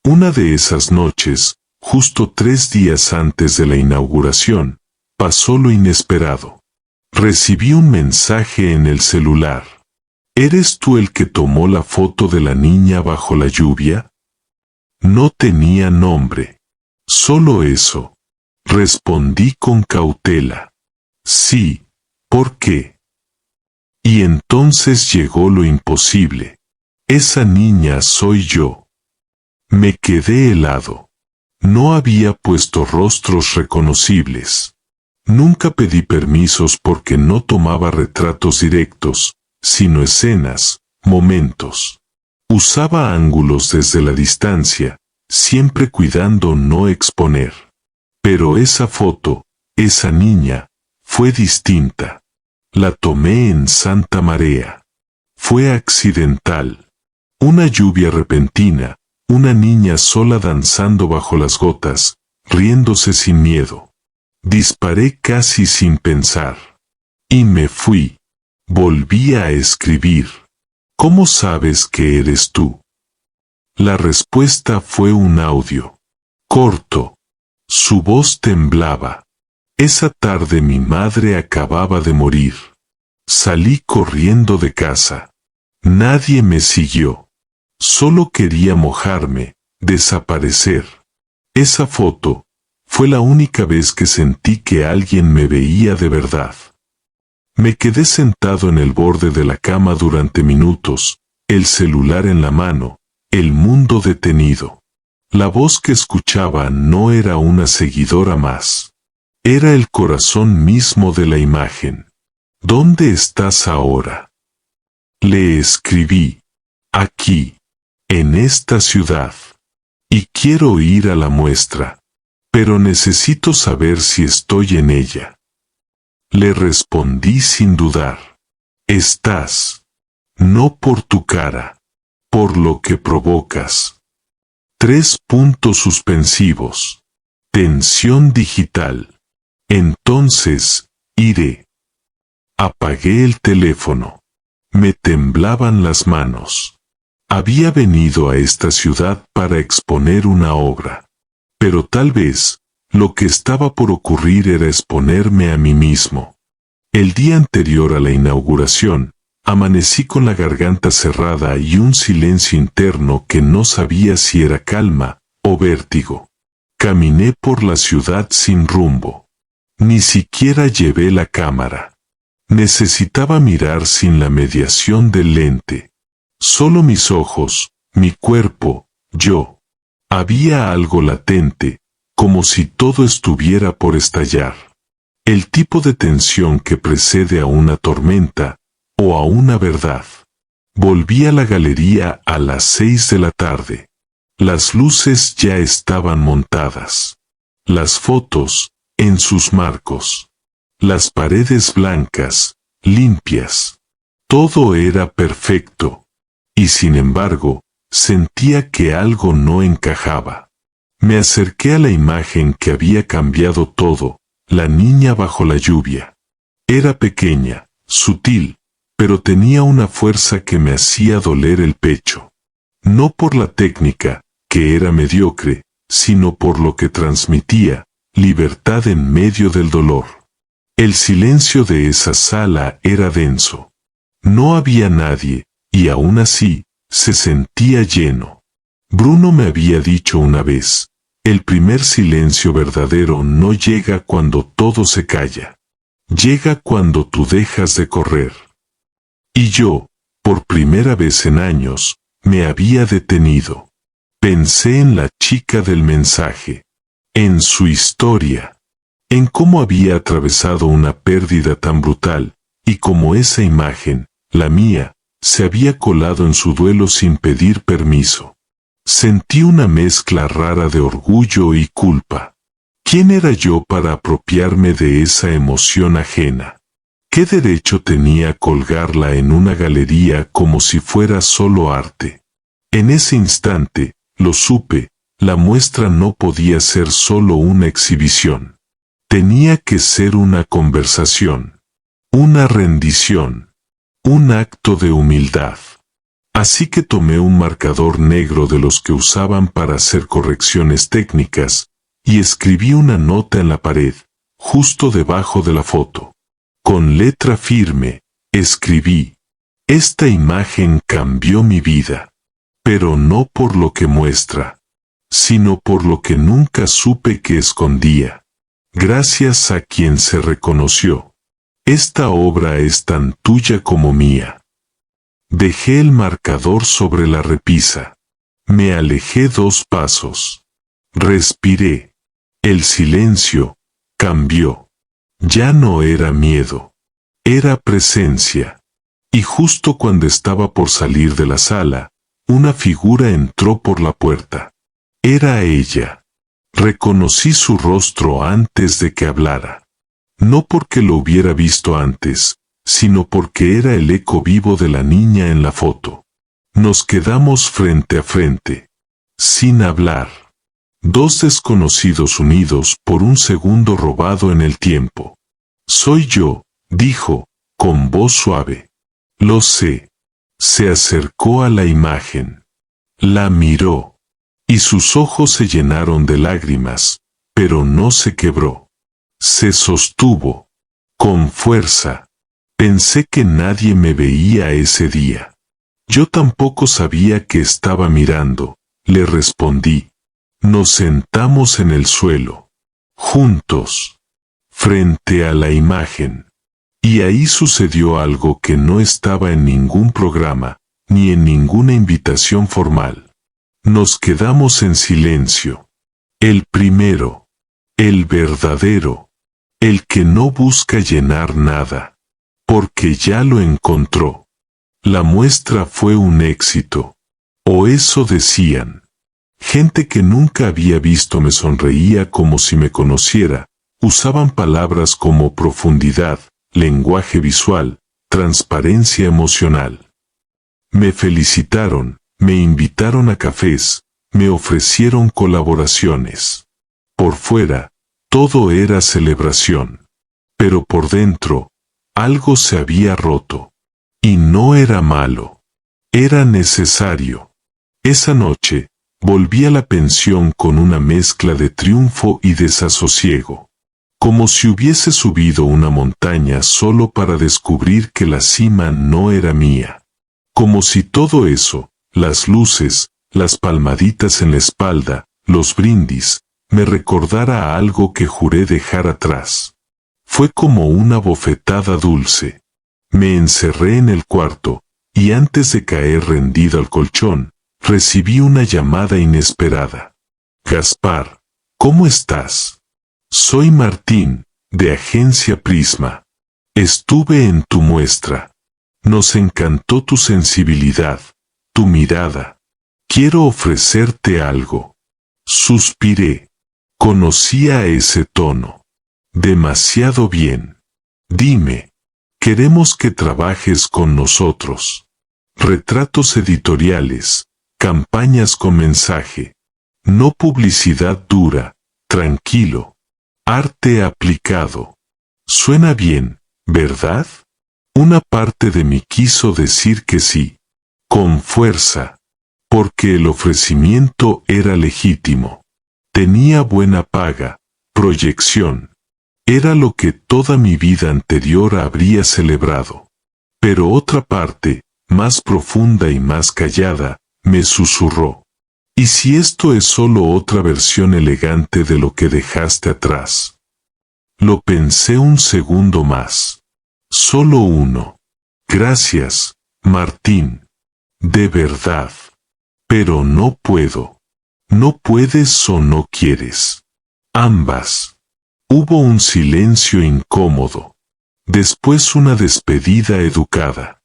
Una de esas noches, justo 3 días antes de la inauguración, pasó lo inesperado. Recibí un mensaje en el celular. ¿Eres tú el que tomó la foto de la niña bajo la lluvia? No tenía nombre. Solo eso. Respondí con cautela. Sí, ¿por qué? Y entonces llegó lo imposible. Esa niña soy yo. Me quedé helado. No había puesto rostros reconocibles. Nunca pedí permisos porque no tomaba retratos directos, sino escenas, momentos. Usaba ángulos desde la distancia, siempre cuidando no exponer. Pero esa foto, esa niña, fue distinta. La tomé en Santa Marea. Fue accidental. Una lluvia repentina, una niña sola danzando bajo las gotas, riéndose sin miedo. Disparé casi sin pensar. Y me fui. Volví a escribir. ¿Cómo sabes que eres tú? La respuesta fue un audio. Corto. Su voz temblaba. Esa tarde mi madre acababa de morir. Salí corriendo de casa. Nadie me siguió. Solo quería mojarme, desaparecer. Esa foto fue la única vez que sentí que alguien me veía de verdad. Me quedé sentado en el borde de la cama durante minutos, el celular en la mano, el mundo detenido. La voz que escuchaba no era una seguidora más. Era el corazón mismo de la imagen. ¿Dónde estás ahora? Le escribí. Aquí. En esta ciudad. Y quiero ir a la muestra. Pero necesito saber si estoy en ella. Le respondí sin dudar. Estás. No por tu cara. Por lo que provocas. 3 puntos suspensivos. Tensión digital. Entonces, iré. Apagué el teléfono. Me temblaban las manos. Había venido a esta ciudad para exponer una obra. Pero tal vez, lo que estaba por ocurrir era exponerme a mí mismo. El día anterior a la inauguración, amanecí con la garganta cerrada y un silencio interno que no sabía si era calma o vértigo. Caminé por la ciudad sin rumbo. Ni siquiera llevé la cámara. Necesitaba mirar sin la mediación del lente. Solo mis ojos, mi cuerpo, yo. Había algo latente, como si todo estuviera por estallar. El tipo de tensión que precede a una tormenta, o a una verdad. Volví a la galería a las 6 de la tarde. Las luces ya estaban montadas. Las fotos, en sus marcos. Las paredes blancas, limpias. Todo era perfecto. Y sin embargo, sentía que algo no encajaba. Me acerqué a la imagen que había cambiado todo, la niña bajo la lluvia. Era pequeña, sutil, pero tenía una fuerza que me hacía doler el pecho. No por la técnica, que era mediocre, sino por lo que transmitía, libertad en medio del dolor. El silencio de esa sala era denso. No había nadie, y aún así, se sentía lleno. Bruno me había dicho una vez, el primer silencio verdadero no llega cuando todo se calla. Llega cuando tú dejas de correr. Y yo, por primera vez en años, me había detenido. Pensé en la chica del mensaje, en su historia, en cómo había atravesado una pérdida tan brutal, y cómo esa imagen, la mía, se había colado en su duelo sin pedir permiso. Sentí una mezcla rara de orgullo y culpa. ¿Quién era yo para apropiarme de esa emoción ajena? ¿Qué derecho tenía a colgarla en una galería como si fuera solo arte? En ese instante, lo supe, la muestra no podía ser solo una exhibición. Tenía que ser una conversación, una rendición, un acto de humildad. Así que tomé un marcador negro de los que usaban para hacer correcciones técnicas, y escribí una nota en la pared, justo debajo de la foto. Con letra firme, escribí: esta imagen cambió mi vida. Pero no por lo que muestra, sino por lo que nunca supe que escondía. Gracias a quien se reconoció. Esta obra es tan tuya como mía. Dejé el marcador sobre la repisa. Me alejé 2 pasos. Respiré. El silencio cambió. Ya no era miedo. Era presencia. Y justo cuando estaba por salir de la sala, una figura entró por la puerta. Era ella. Reconocí su rostro antes de que hablara. No porque lo hubiera visto antes, sino porque era el eco vivo de la niña en la foto. Nos quedamos frente a frente, sin hablar. Dos desconocidos unidos por un segundo robado en el tiempo. Soy yo, dijo, con voz suave. Lo sé. Se acercó a la imagen. La miró. Y sus ojos se llenaron de lágrimas, pero no se quebró. Se sostuvo. Con fuerza. Pensé que nadie me veía ese día. Yo tampoco sabía que estaba mirando, le respondí. Nos sentamos en el suelo. Juntos. Frente a la imagen. Y ahí sucedió algo que no estaba en ningún programa, ni en ninguna invitación formal. Nos quedamos en silencio. El primero. El verdadero. El que no busca llenar nada. Porque ya lo encontró. La muestra fue un éxito. O eso decían. Gente que nunca había visto me sonreía como si me conociera. Usaban palabras como profundidad, lenguaje visual, transparencia emocional. Me felicitaron, me invitaron a cafés, me ofrecieron colaboraciones. Por fuera, todo era celebración. Pero por dentro, algo se había roto. Y no era malo. Era necesario. Esa noche, volví a la pensión con una mezcla de triunfo y desasosiego. Como si hubiese subido una montaña solo para descubrir que la cima no era mía. Como si todo eso, las luces, las palmaditas en la espalda, los brindis, me recordara a algo que juré dejar atrás. Fue como una bofetada dulce. Me encerré en el cuarto, y antes de caer rendido al colchón, recibí una llamada inesperada. Gaspar, ¿cómo estás? Soy Martín, de Agencia Prisma. Estuve en tu muestra. Nos encantó tu sensibilidad, tu mirada. Quiero ofrecerte algo. Suspiré. Conocía ese tono. Demasiado bien. Dime. Queremos que trabajes con nosotros. Retratos editoriales, campañas con mensaje. No publicidad dura, tranquilo. Arte aplicado. Suena bien, ¿verdad? Una parte de mí quiso decir que sí. Con fuerza. Porque el ofrecimiento era legítimo. Tenía buena paga, proyección. Era lo que toda mi vida anterior habría celebrado. Pero otra parte, más profunda y más callada, me susurró. ¿Y si esto es solo otra versión elegante de lo que dejaste atrás? Lo pensé un segundo más. Solo uno. Gracias, Martín. De verdad. Pero no puedo. No puedes o no quieres. Ambas. Hubo un silencio incómodo. Después una despedida educada.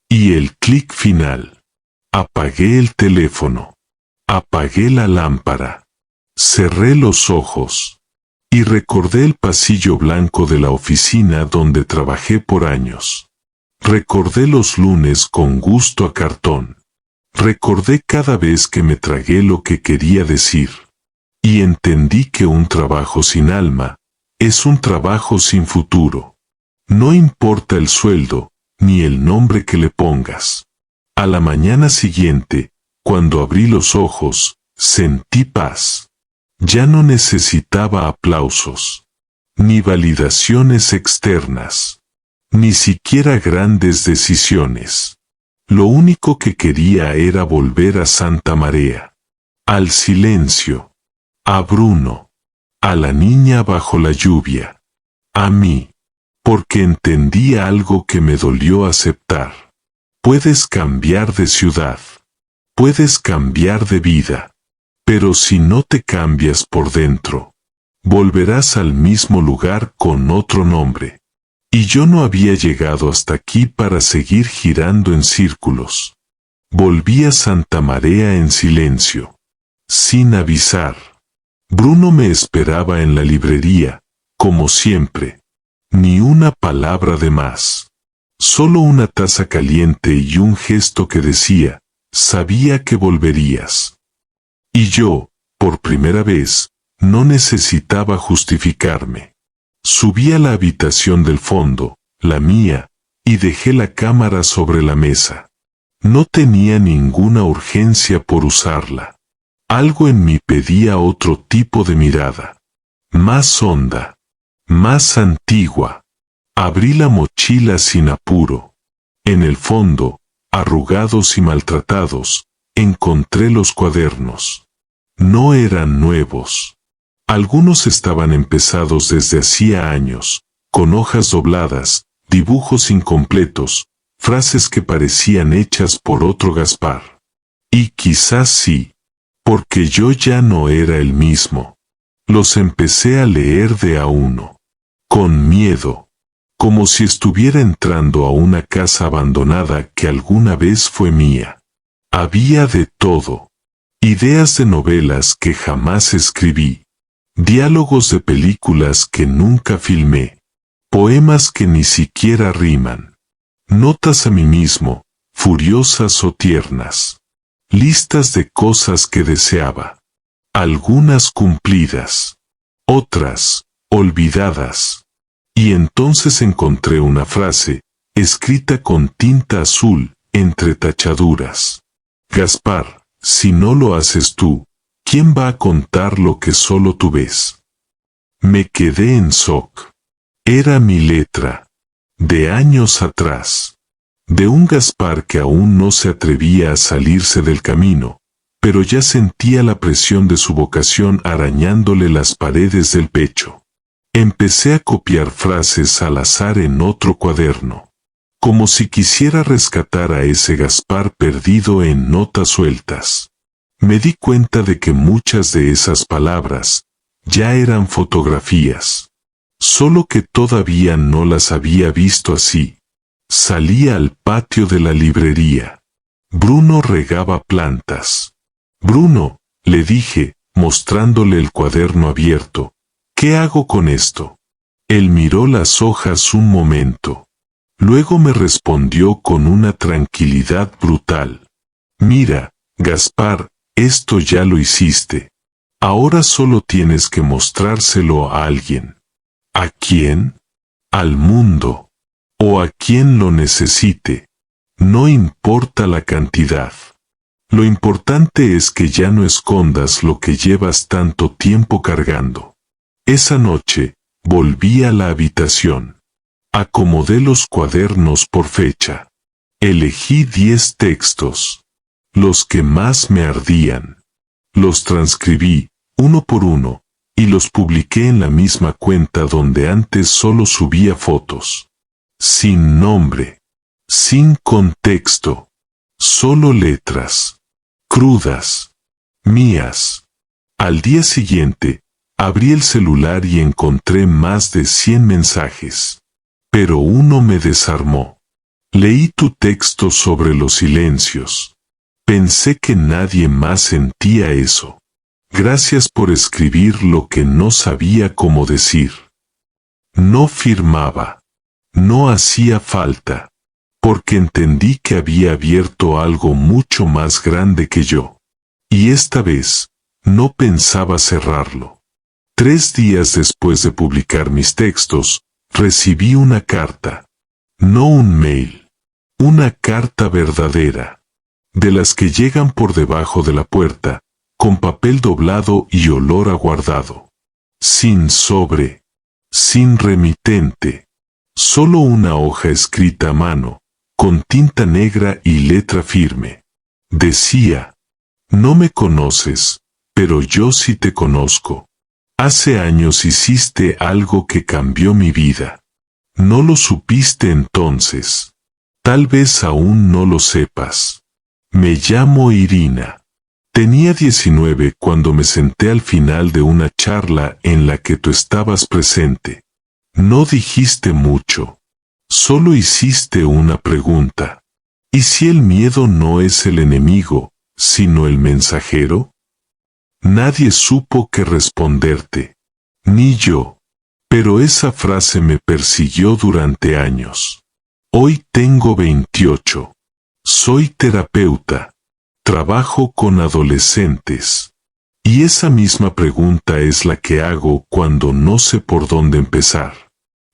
Y el clic final. Apagué el teléfono. Apagué la lámpara. Cerré los ojos. Y recordé el pasillo blanco de la oficina donde trabajé por años. Recordé los lunes con gusto a cartón. Recordé cada vez que me tragué lo que quería decir. Y entendí que un trabajo sin alma es un trabajo sin futuro. No importa el sueldo, ni el nombre que le pongas. A la mañana siguiente, cuando abrí los ojos, sentí paz. Ya no necesitaba aplausos, ni validaciones externas, ni siquiera grandes decisiones. Lo único que quería era volver a Santa María, al silencio, a Bruno, a la niña bajo la lluvia, a mí, porque entendí algo que me dolió aceptar. Puedes cambiar de ciudad, puedes cambiar de vida, pero si no te cambias por dentro, Volverás al mismo lugar con otro nombre. Y yo no había llegado hasta aquí para seguir girando en círculos. Volví a Santa María en silencio, sin avisar. Bruno me esperaba en la librería, como siempre. Ni una palabra de más. Solo una taza caliente y un gesto que decía, sabía que volverías. Y yo, por primera vez, no necesitaba justificarme. Subí a la habitación del fondo, la mía, y dejé la cámara sobre la mesa. No tenía ninguna urgencia por usarla. Algo en mí pedía otro tipo de mirada. Más honda. Más antigua. Abrí la mochila sin apuro. En el fondo, arrugados y maltratados, encontré los cuadernos. No eran nuevos. Algunos estaban empezados desde hacía años, con hojas dobladas, dibujos incompletos, frases que parecían hechas por otro Gaspar. Y quizás sí, porque yo ya no era el mismo. Los empecé a leer de a uno. Con miedo. Como si estuviera entrando a una casa abandonada que alguna vez fue mía. Había de todo. Ideas de novelas que jamás escribí. Diálogos de películas que nunca filmé. Poemas que ni siquiera riman. Notas a mí mismo, furiosas o tiernas. Listas de cosas que deseaba. Algunas cumplidas. Otras, olvidadas. Y entonces encontré una frase, escrita con tinta azul, entre tachaduras. Gaspar, si no lo haces tú, ¿quién va a contar lo que solo tú ves? Me quedé en shock. Era mi letra. De años atrás. De un Gaspar que aún no se atrevía a salirse del camino, pero ya sentía la presión de su vocación arañándole las paredes del pecho. Empecé a copiar frases al azar en otro cuaderno. Como si quisiera rescatar a ese Gaspar perdido en notas sueltas. Me di cuenta de que muchas de esas palabras ya eran fotografías. Solo que todavía no las había visto así. Salí al patio de la librería. Bruno regaba plantas. Bruno, le dije, mostrándole el cuaderno abierto, ¿qué hago con esto? Él miró las hojas un momento. Luego me respondió con una tranquilidad brutal. Mira, Gaspar, esto ya lo hiciste. Ahora solo tienes que mostrárselo a alguien. ¿A quién? Al mundo. O a quien lo necesite. No importa la cantidad. Lo importante es que ya no escondas lo que llevas tanto tiempo cargando. Esa noche, volví a la habitación. Acomodé los cuadernos por fecha. Elegí 10 textos. Los que más me ardían. Los transcribí, uno por uno, y los publiqué en la misma cuenta donde antes solo subía fotos. Sin nombre. Sin contexto. Solo letras. Crudas. Mías. Al día siguiente, abrí el celular y encontré más de 100 mensajes. Pero uno me desarmó. Leí tu texto sobre los silencios. Pensé que nadie más sentía eso. Gracias por escribir lo que no sabía cómo decir. No firmaba. No hacía falta. Porque entendí que había abierto algo mucho más grande que yo. Y esta vez, no pensaba cerrarlo. 3 días después de publicar mis textos, recibí una carta. No un mail. Una carta verdadera. De las que llegan por debajo de la puerta, con papel doblado y olor a guardado. Sin sobre. Sin remitente. Solo una hoja escrita a mano, con tinta negra y letra firme. Decía: no me conoces, pero yo sí te conozco. Hace años hiciste algo que cambió mi vida. No lo supiste entonces. Tal vez aún no lo sepas. Me llamo Irina. Tenía 19 cuando me senté al final de una charla en la que tú estabas presente. No dijiste mucho. Solo hiciste una pregunta. ¿Y si el miedo no es el enemigo, sino el mensajero? Nadie supo qué responderte. Ni yo. Pero esa frase me persiguió durante años. Hoy tengo 28. Soy terapeuta. Trabajo con adolescentes. Y esa misma pregunta es la que hago cuando no sé por dónde empezar.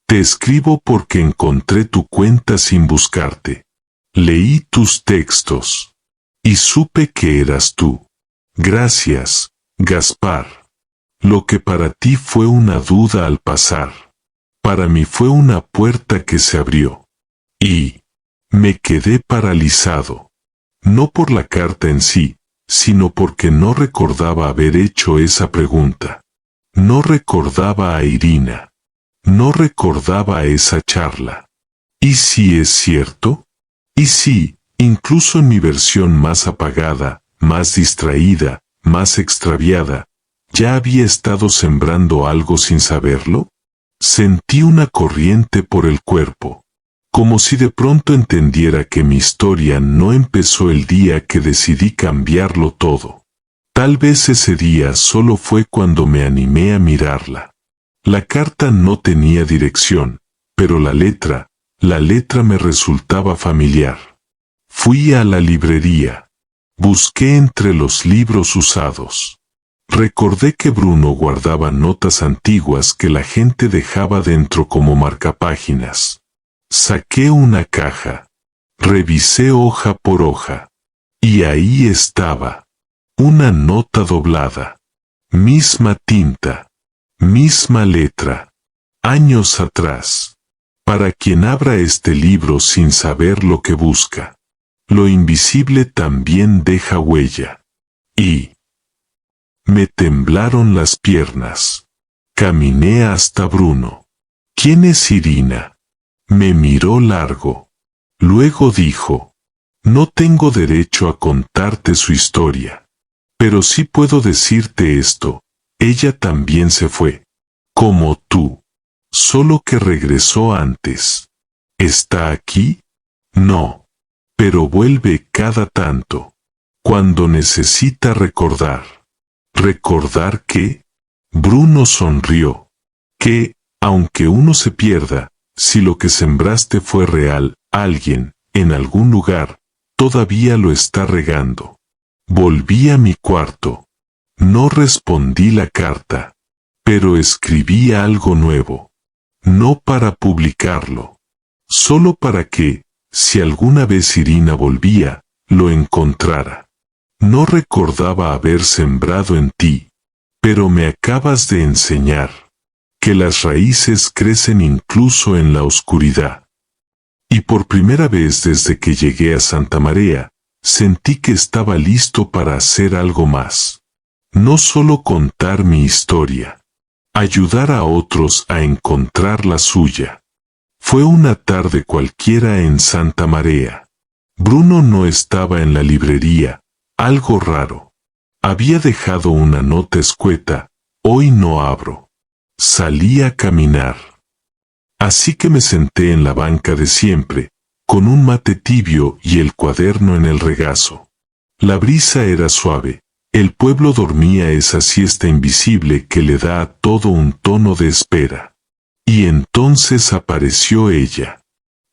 Te escribo porque encontré tu cuenta sin buscarte. Leí tus textos. Y supe que eras tú. Gracias, Gaspar. Lo que para ti fue una duda al pasar, para mí fue una puerta que se abrió. Y me quedé paralizado. No por la carta en sí, sino porque no recordaba haber hecho esa pregunta. No recordaba a Irina. No recordaba esa charla. ¿Y si es cierto? ¿Y si, incluso en mi versión más apagada, más distraída, más extraviada, ya había estado sembrando algo sin saberlo? Sentí una corriente por el cuerpo. Como si de pronto entendiera que mi historia no empezó el día que decidí cambiarlo todo. Tal vez ese día solo fue cuando me animé a mirarla. La carta no tenía dirección, pero la letra me resultaba familiar. Fui a la librería. Busqué entre los libros usados. Recordé que Bruno guardaba notas antiguas que la gente dejaba dentro como marcapáginas. Saqué una caja. Revisé hoja por hoja. Y ahí estaba. Una nota doblada. Misma tinta. Misma letra. Años atrás. Para quien abra este libro sin saber lo que busca. Lo invisible también deja huella. Y me temblaron las piernas. Caminé hasta Bruno. ¿Quién es Irina? Me miró largo. Luego dijo, no tengo derecho a contarte su historia. Pero sí puedo decirte esto, ella también se fue. Como tú. Solo que regresó antes. ¿Está aquí? No. Pero vuelve cada tanto. Cuando necesita recordar. ¿Recordar qué? Bruno sonrió. Que, aunque uno se pierda, si lo que sembraste fue real, alguien, en algún lugar, todavía lo está regando. Volví a mi cuarto. No respondí la carta. Pero escribí algo nuevo. No para publicarlo. Solo para que, si alguna vez Irina volvía, lo encontrara. No recordaba haber sembrado en ti. Pero me acabas de enseñar que las raíces crecen incluso en la oscuridad. Y por primera vez desde que llegué a Santa María, sentí que estaba listo para hacer algo más. No solo contar mi historia. Ayudar a otros a encontrar la suya. Fue una tarde cualquiera en Santa María. Bruno no estaba en la librería, algo raro. Había dejado una nota escueta, hoy no abro. Salí a caminar. Así que me senté en la banca de siempre, con un mate tibio y el cuaderno en el regazo. La brisa era suave, el pueblo dormía esa siesta invisible que le da a todo un tono de espera. Y entonces apareció ella.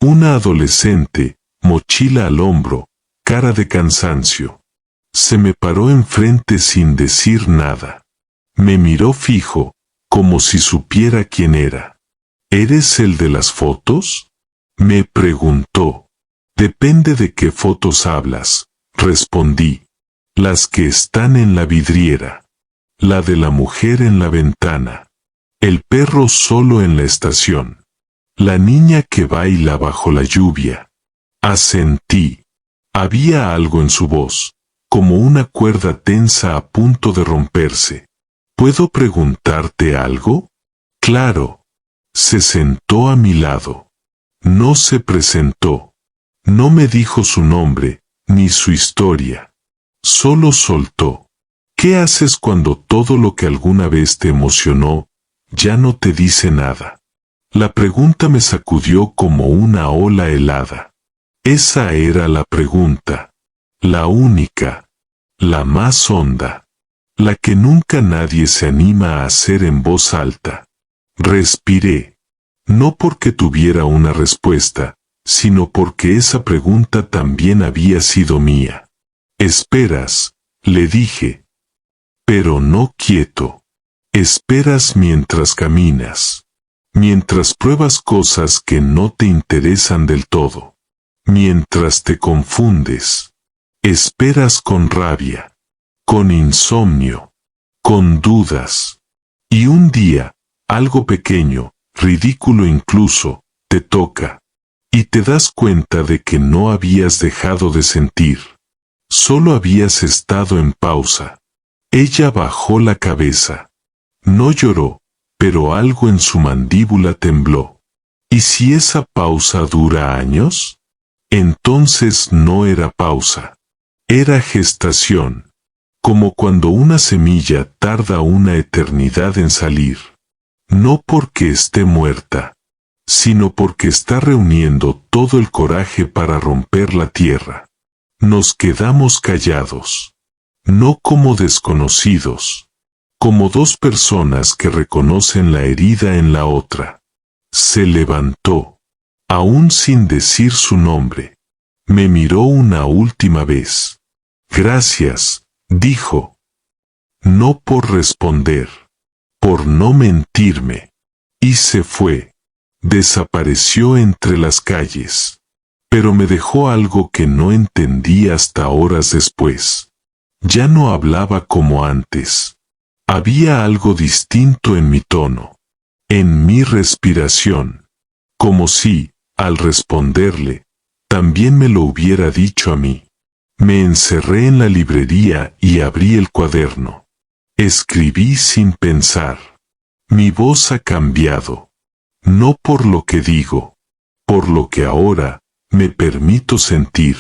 Una adolescente, mochila al hombro, cara de cansancio. Se me paró enfrente sin decir nada. Me miró fijo, como si supiera quién era. ¿Eres el de las fotos? Me preguntó. Depende de qué fotos hablas, respondí. Las que están en la vidriera. La de la mujer en la ventana. El perro solo en la estación. La niña que baila bajo la lluvia. Asentí. Había algo en su voz, como una cuerda tensa a punto de romperse. ¿Puedo preguntarte algo? Claro. Se sentó a mi lado. No se presentó. No me dijo su nombre, ni su historia. Solo soltó. ¿Qué haces cuando todo lo que alguna vez te emocionó ya no te dice nada? La pregunta me sacudió como una ola helada. Esa era la pregunta. La única. La más honda. La que nunca nadie se anima a hacer en voz alta. Respiré. No porque tuviera una respuesta, sino porque esa pregunta también había sido mía. Esperas, le dije. Pero no quieto. Esperas mientras caminas. Mientras pruebas cosas que no te interesan del todo. Mientras te confundes. Esperas con rabia. Con insomnio. Con dudas. Y un día, algo pequeño, ridículo incluso, te toca. Y te das cuenta de que no habías dejado de sentir. Solo habías estado en pausa. Ella bajó la cabeza. No lloró, pero algo en su mandíbula tembló. ¿Y si esa pausa dura años? Entonces no era pausa. Era gestación. Como cuando una semilla tarda una eternidad en salir. No porque esté muerta, sino porque está reuniendo todo el coraje para romper la tierra. Nos quedamos callados. No como desconocidos. Como dos personas que reconocen la herida en la otra. Se levantó. Aún sin decir su nombre. Me miró una última vez. Gracias, dijo. No por responder. Por no mentirme. Y se fue. Desapareció entre las calles. Pero me dejó algo que no entendí hasta horas después. Ya no hablaba como antes. Había algo distinto en mi tono. En mi respiración. Como si, al responderle, también me lo hubiera dicho a mí. Me encerré en la librería y abrí el cuaderno. Escribí sin pensar. Mi voz ha cambiado. No por lo que digo, por lo que ahora me permito sentir.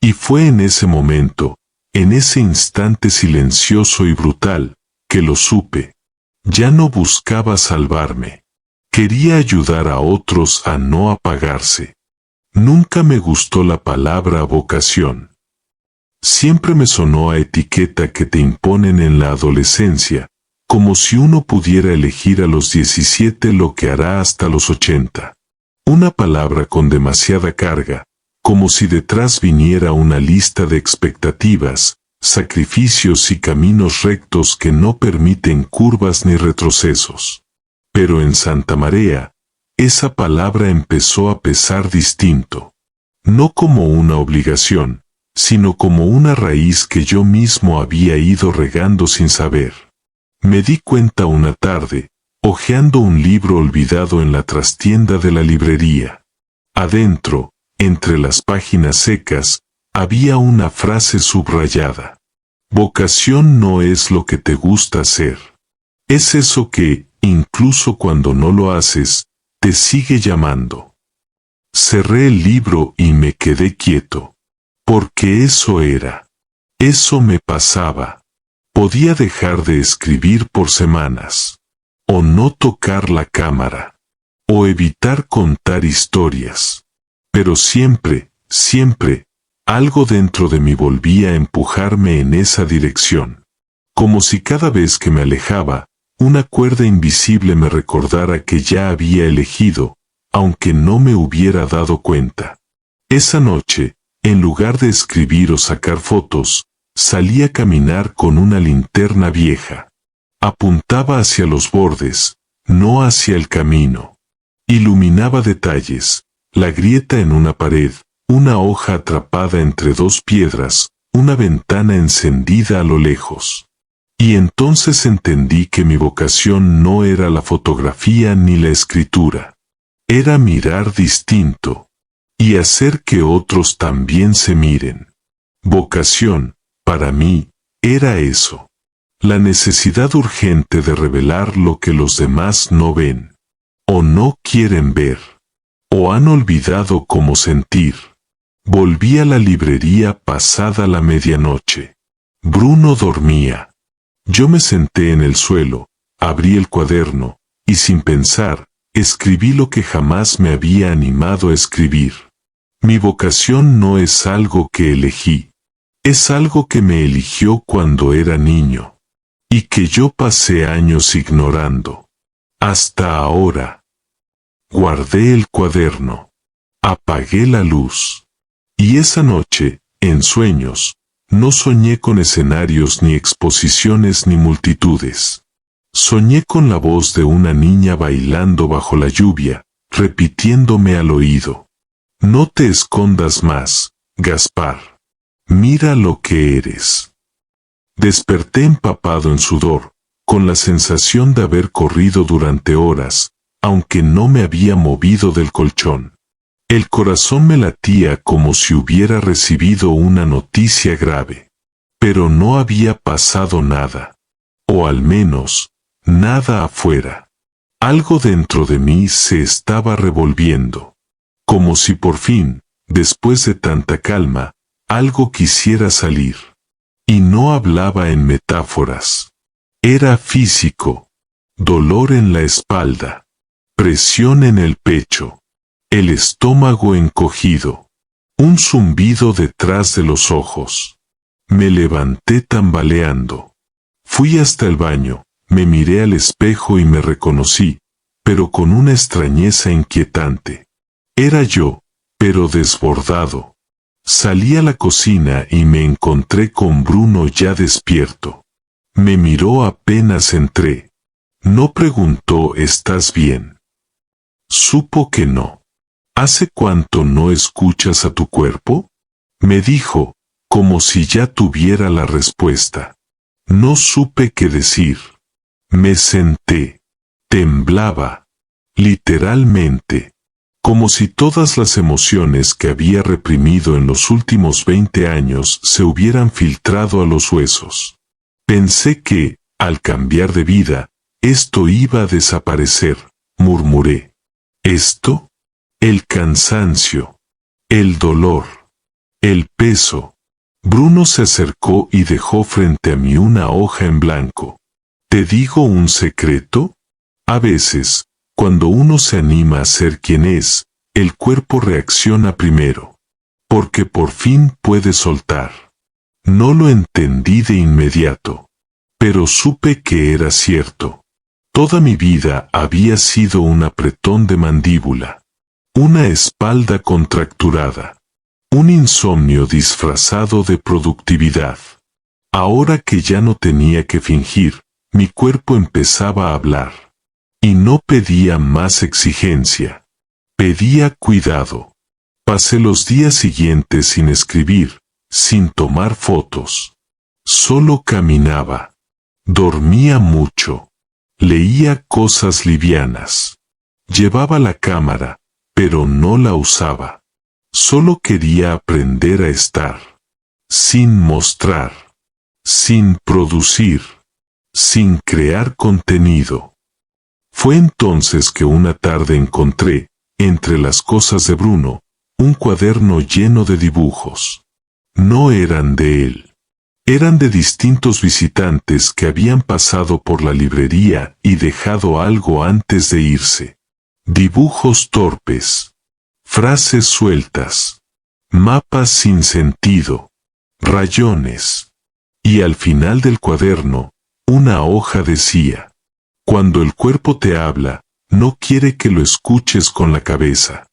Y fue en ese momento, en ese instante silencioso y brutal, que lo supe. Ya no buscaba salvarme. Quería ayudar a otros a no apagarse. Nunca me gustó la palabra vocación. Siempre me sonó a etiqueta que te imponen en la adolescencia, como si uno pudiera elegir a los 17 lo que hará hasta los 80. Una palabra con demasiada carga, como si detrás viniera una lista de expectativas, sacrificios y caminos rectos que no permiten curvas ni retrocesos. Pero en Santa María, esa palabra empezó a pesar distinto. No como una obligación, sino como una raíz que yo mismo había ido regando sin saber. Me di cuenta una tarde, hojeando un libro olvidado en la trastienda de la librería. Adentro, entre las páginas secas, había una frase subrayada. Vocación no es lo que te gusta hacer. Es eso que, incluso cuando no lo haces, te sigue llamando. Cerré el libro y me quedé quieto. Porque eso era. Eso me pasaba. Podía dejar de escribir por semanas. O no tocar la cámara. O evitar contar historias. Pero siempre, algo dentro de mí volvía a empujarme en esa dirección. Como si cada vez que me alejaba, una cuerda invisible me recordara que ya había elegido, aunque no me hubiera dado cuenta. Esa noche, en lugar de escribir o sacar fotos, salí a caminar con una linterna vieja. Apuntaba hacia los bordes, no hacia el camino. Iluminaba detalles, la grieta en una pared, una hoja atrapada entre dos piedras, una ventana encendida a lo lejos. Y entonces entendí que mi vocación no era la fotografía ni la escritura. Era mirar distinto. Y hacer que otros también se miren. Vocación, para mí, era eso. La necesidad urgente de revelar lo que los demás no ven. O no quieren ver. O han olvidado cómo sentir. Volví a la librería pasada la medianoche. Bruno dormía. Yo me senté en el suelo, abrí el cuaderno, y sin pensar, escribí lo que jamás me había animado a escribir. Mi vocación no es algo que elegí. Es algo que me eligió cuando era niño. Y que yo pasé años ignorando. Hasta ahora. Guardé el cuaderno. Apagué la luz. Y esa noche, en sueños, no soñé con escenarios ni exposiciones ni multitudes. Soñé con la voz de una niña bailando bajo la lluvia, repitiéndome al oído. No te escondas más, Gaspar. Mira lo que eres. Desperté empapado en sudor, con la sensación de haber corrido durante horas, aunque no me había movido del colchón. El corazón me latía como si hubiera recibido una noticia grave. Pero no había pasado nada. O al menos, nada afuera. Algo dentro de mí se estaba revolviendo. Como si por fin, después de tanta calma, algo quisiera salir. Y no hablaba en metáforas. Era físico. Dolor en la espalda. Presión en el pecho. El estómago encogido. Un zumbido detrás de los ojos. Me levanté tambaleando. Fui hasta el baño, me miré al espejo y me reconocí, pero con una extrañeza inquietante. Era yo, pero desbordado. Salí a la cocina y me encontré con Bruno ya despierto. Me miró apenas entré. No preguntó ¿estás bien? Supo que no. ¿Hace cuánto no escuchas a tu cuerpo? Me dijo, como si ya tuviera la respuesta. No supe qué decir. Me senté. Temblaba. Literalmente. Como si todas las emociones que había reprimido en los últimos 20 años se hubieran filtrado a los huesos. Pensé que, al cambiar de vida, esto iba a desaparecer, murmuré. ¿Esto? El cansancio. El dolor. El peso. Bruno se acercó y dejó frente a mí una hoja en blanco. ¿Te digo un secreto? A veces, cuando uno se anima a ser quien es, el cuerpo reacciona primero. Porque por fin puede soltar. No lo entendí de inmediato. Pero supe que era cierto. Toda mi vida había sido un apretón de mandíbula. Una espalda contracturada. Un insomnio disfrazado de productividad. Ahora que ya no tenía que fingir, mi cuerpo empezaba a hablar. Y no pedía más exigencia. Pedía cuidado. Pasé los días siguientes sin escribir, sin tomar fotos. Solo caminaba. Dormía mucho. Leía cosas livianas. Llevaba la cámara, pero no la usaba. Solo quería aprender a estar. Sin mostrar. Sin producir. Sin crear contenido. Fue entonces que una tarde encontré, entre las cosas de Bruno, un cuaderno lleno de dibujos. No eran de él. Eran de distintos visitantes que habían pasado por la librería y dejado algo antes de irse. Dibujos torpes. Frases sueltas. Mapas sin sentido. Rayones. Y al final del cuaderno, una hoja decía: cuando el cuerpo te habla, no quiere que lo escuches con la cabeza.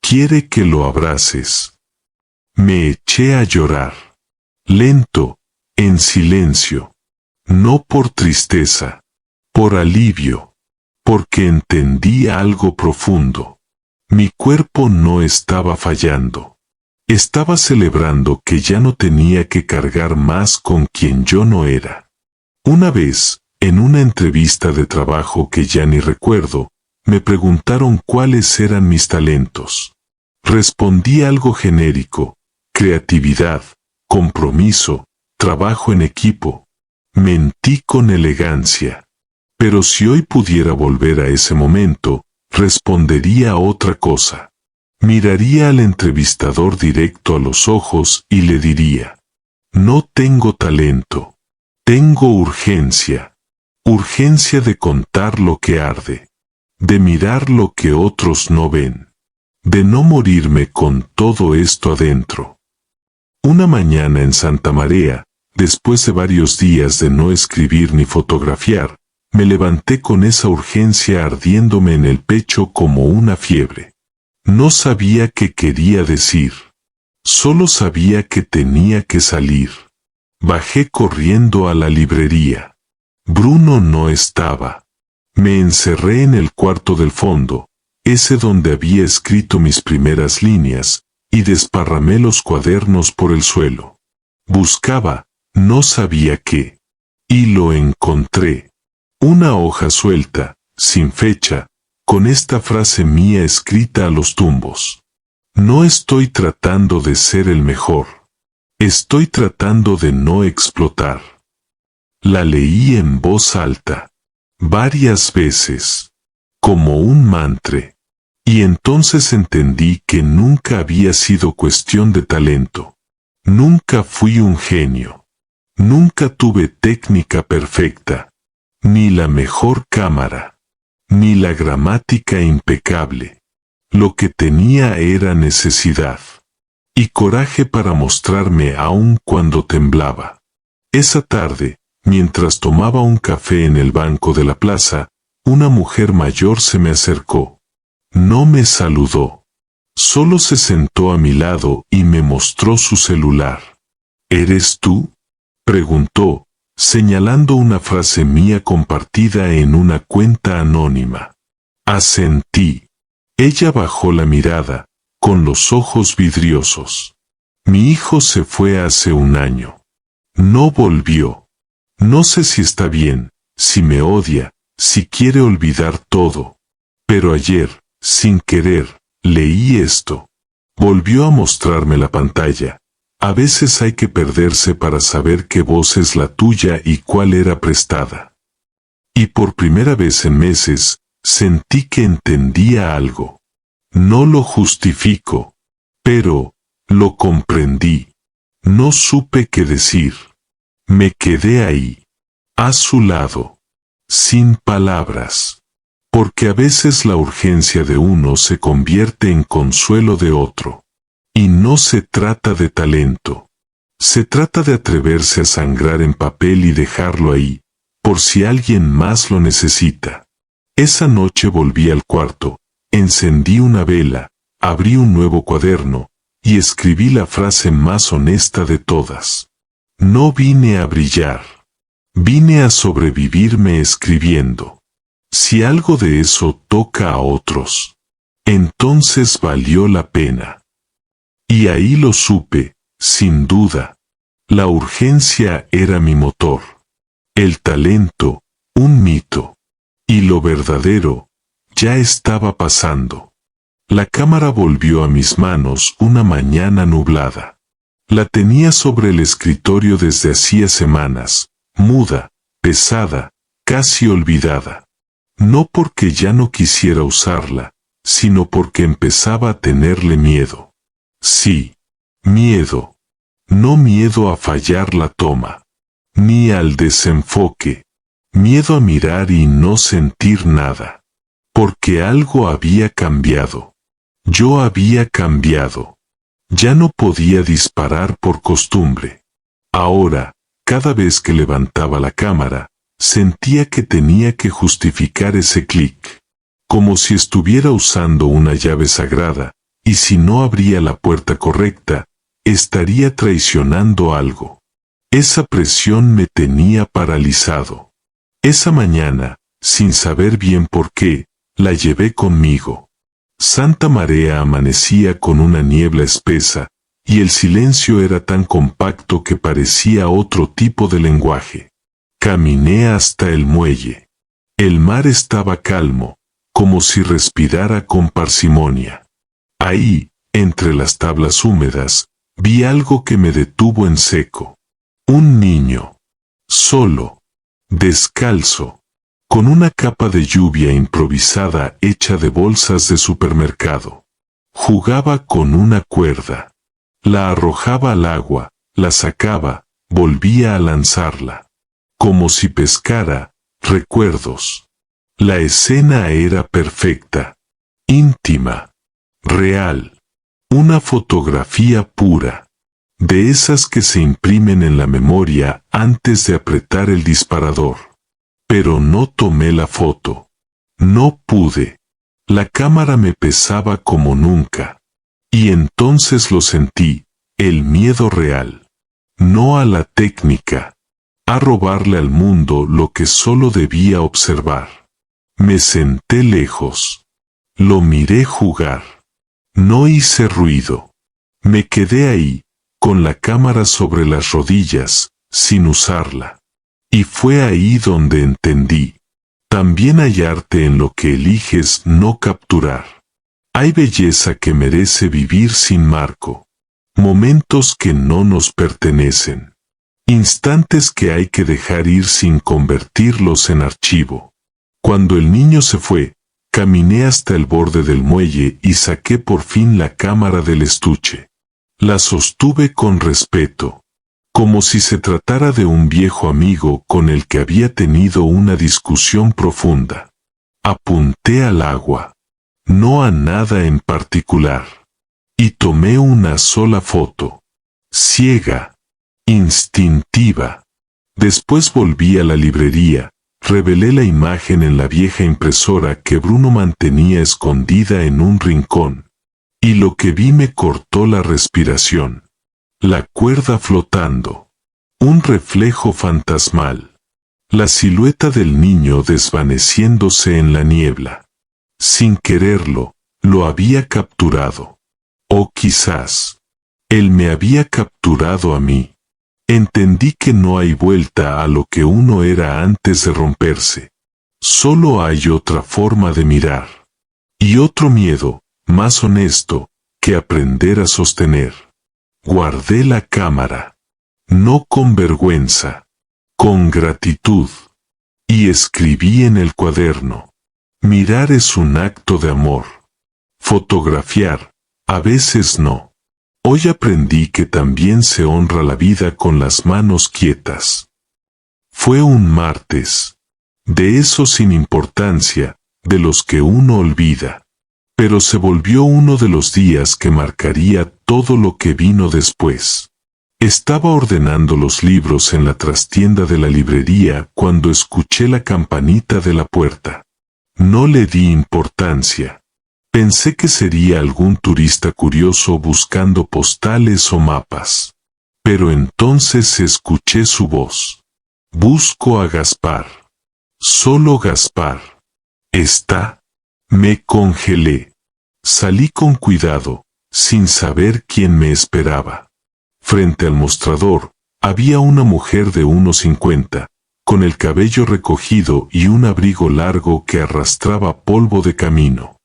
Quiere que lo abraces. Me eché a llorar. Lento, en silencio. No por tristeza. Por alivio. Porque entendí algo profundo. Mi cuerpo no estaba fallando. Estaba celebrando que ya no tenía que cargar más con quien yo no era. Una vez, en una entrevista de trabajo que ya ni recuerdo, me preguntaron cuáles eran mis talentos. Respondí algo genérico: creatividad, compromiso, trabajo en equipo. Mentí con elegancia. Pero si hoy pudiera volver a ese momento, respondería otra cosa. Miraría al entrevistador directo a los ojos y le diría: no tengo talento. Tengo urgencia. Urgencia de contar lo que arde. De mirar lo que otros no ven. De no morirme con todo esto adentro. Una mañana en Santa María, después de varios días de no escribir ni fotografiar, me levanté con esa urgencia ardiéndome en el pecho como una fiebre. No sabía qué quería decir. Solo sabía que tenía que salir. Bajé corriendo a la librería. Bruno no estaba. Me encerré en el cuarto del fondo, ese donde había escrito mis primeras líneas, y desparramé los cuadernos por el suelo. Buscaba, no sabía qué. Y lo encontré. Una hoja suelta, sin fecha, con esta frase mía escrita a los tumbos. No estoy tratando de ser el mejor. Estoy tratando de no explotar. La leí en voz alta, varias veces, como un mantra, y entonces entendí que nunca había sido cuestión de talento. Nunca fui un genio. Nunca tuve técnica perfecta, ni la mejor cámara, ni la gramática impecable. Lo que tenía era necesidad. Y coraje para mostrarme aun cuando temblaba. Esa tarde, mientras tomaba un café en el banco de la plaza, una mujer mayor se me acercó. No me saludó. Solo se sentó a mi lado y me mostró su celular. ¿Eres tú?, preguntó, señalando una frase mía compartida en una cuenta anónima. Asentí. Ella bajó la mirada, con los ojos vidriosos. Mi hijo se fue hace un año. No volvió. No sé si está bien, si me odia, si quiere olvidar todo. Pero ayer, sin querer, leí esto. Volvió a mostrarme la pantalla. A veces hay que perderse para saber qué voz es la tuya y cuál era prestada. Y por primera vez en meses, sentí que entendía algo. No lo justifico, pero lo comprendí. No supe qué decir. Me quedé ahí, a su lado, sin palabras. Porque a veces la urgencia de uno se convierte en consuelo de otro. Y no se trata de talento. Se trata de atreverse a sangrar en papel y dejarlo ahí, por si alguien más lo necesita. Esa noche volví al cuarto, encendí una vela, abrí un nuevo cuaderno, y escribí la frase más honesta de todas. No vine a brillar. Vine a sobrevivirme escribiendo. Si algo de eso toca a otros, entonces valió la pena. Y ahí lo supe, sin duda. La urgencia era mi motor. El talento, un mito. Y lo verdadero, ya estaba pasando. La cámara volvió a mis manos una mañana nublada. La tenía sobre el escritorio desde hacía semanas, muda, pesada, casi olvidada. No porque ya no quisiera usarla, sino porque empezaba a tenerle miedo. Sí, miedo. No miedo a fallar la toma, ni al desenfoque. Miedo a mirar y no sentir nada. Porque algo había cambiado. Yo había cambiado. Ya no podía disparar por costumbre. Ahora, cada vez que levantaba la cámara, sentía que tenía que justificar ese clic. Como si estuviera usando una llave sagrada, y si no abría la puerta correcta, estaría traicionando algo. Esa presión me tenía paralizado. Esa mañana, sin saber bien por qué, la llevé conmigo. Santa María amanecía con una niebla espesa, y el silencio era tan compacto que parecía otro tipo de lenguaje. Caminé hasta el muelle. El mar estaba calmo, como si respirara con parsimonia. Ahí, entre las tablas húmedas, vi algo que me detuvo en seco. Un niño. Solo. Descalzo. Con una capa de lluvia improvisada hecha de bolsas de supermercado. Jugaba con una cuerda. La arrojaba al agua, la sacaba, volvía a lanzarla. Como si pescara recuerdos. La escena era perfecta, íntima, real. Una fotografía pura. De esas que se imprimen en la memoria antes de apretar el disparador. Pero no tomé la foto. No pude. La cámara me pesaba como nunca. Y entonces lo sentí, el miedo real. No a la técnica. A robarle al mundo lo que solo debía observar. Me senté lejos. Lo miré jugar. No hice ruido. Me quedé ahí, con la cámara sobre las rodillas, sin usarla. Y fue ahí donde entendí. También hay arte en lo que eliges no capturar. Hay belleza que merece vivir sin marco. Momentos que no nos pertenecen. Instantes que hay que dejar ir sin convertirlos en archivo. Cuando el niño se fue, caminé hasta el borde del muelle y saqué por fin la cámara del estuche. La sostuve con respeto, como si se tratara de un viejo amigo con el que había tenido una discusión profunda. Apunté al agua, no a nada en particular, y tomé una sola foto, ciega, instintiva. Después volví a la librería, revelé la imagen en la vieja impresora que Bruno mantenía escondida en un rincón. Y lo que vi me cortó la respiración. La cuerda flotando. Un reflejo fantasmal. La silueta del niño desvaneciéndose en la niebla. Sin quererlo, lo había capturado. O quizás, él me había capturado a mí. Entendí que no hay vuelta a lo que uno era antes de romperse. Solo hay otra forma de mirar. Y otro miedo, más honesto, que aprender a sostener. Guardé la cámara. No con vergüenza, con gratitud. Y escribí en el cuaderno. Mirar es un acto de amor. Fotografiar, a veces no. Hoy aprendí que también se honra la vida con las manos quietas. Fue un martes. De esos sin importancia, de los que uno olvida. Pero se volvió uno de los días que marcaría todo lo que vino después. Estaba ordenando los libros en la trastienda de la librería cuando escuché la campanita de la puerta. No le di importancia. Pensé que sería algún turista curioso buscando postales o mapas. Pero entonces escuché su voz. Busco a Gaspar. Solo Gaspar. ¿Está? Me congelé. Salí con cuidado, sin saber quién me esperaba. Frente al mostrador, había una mujer de unos 50, con el cabello recogido y un abrigo largo que arrastraba polvo de camino.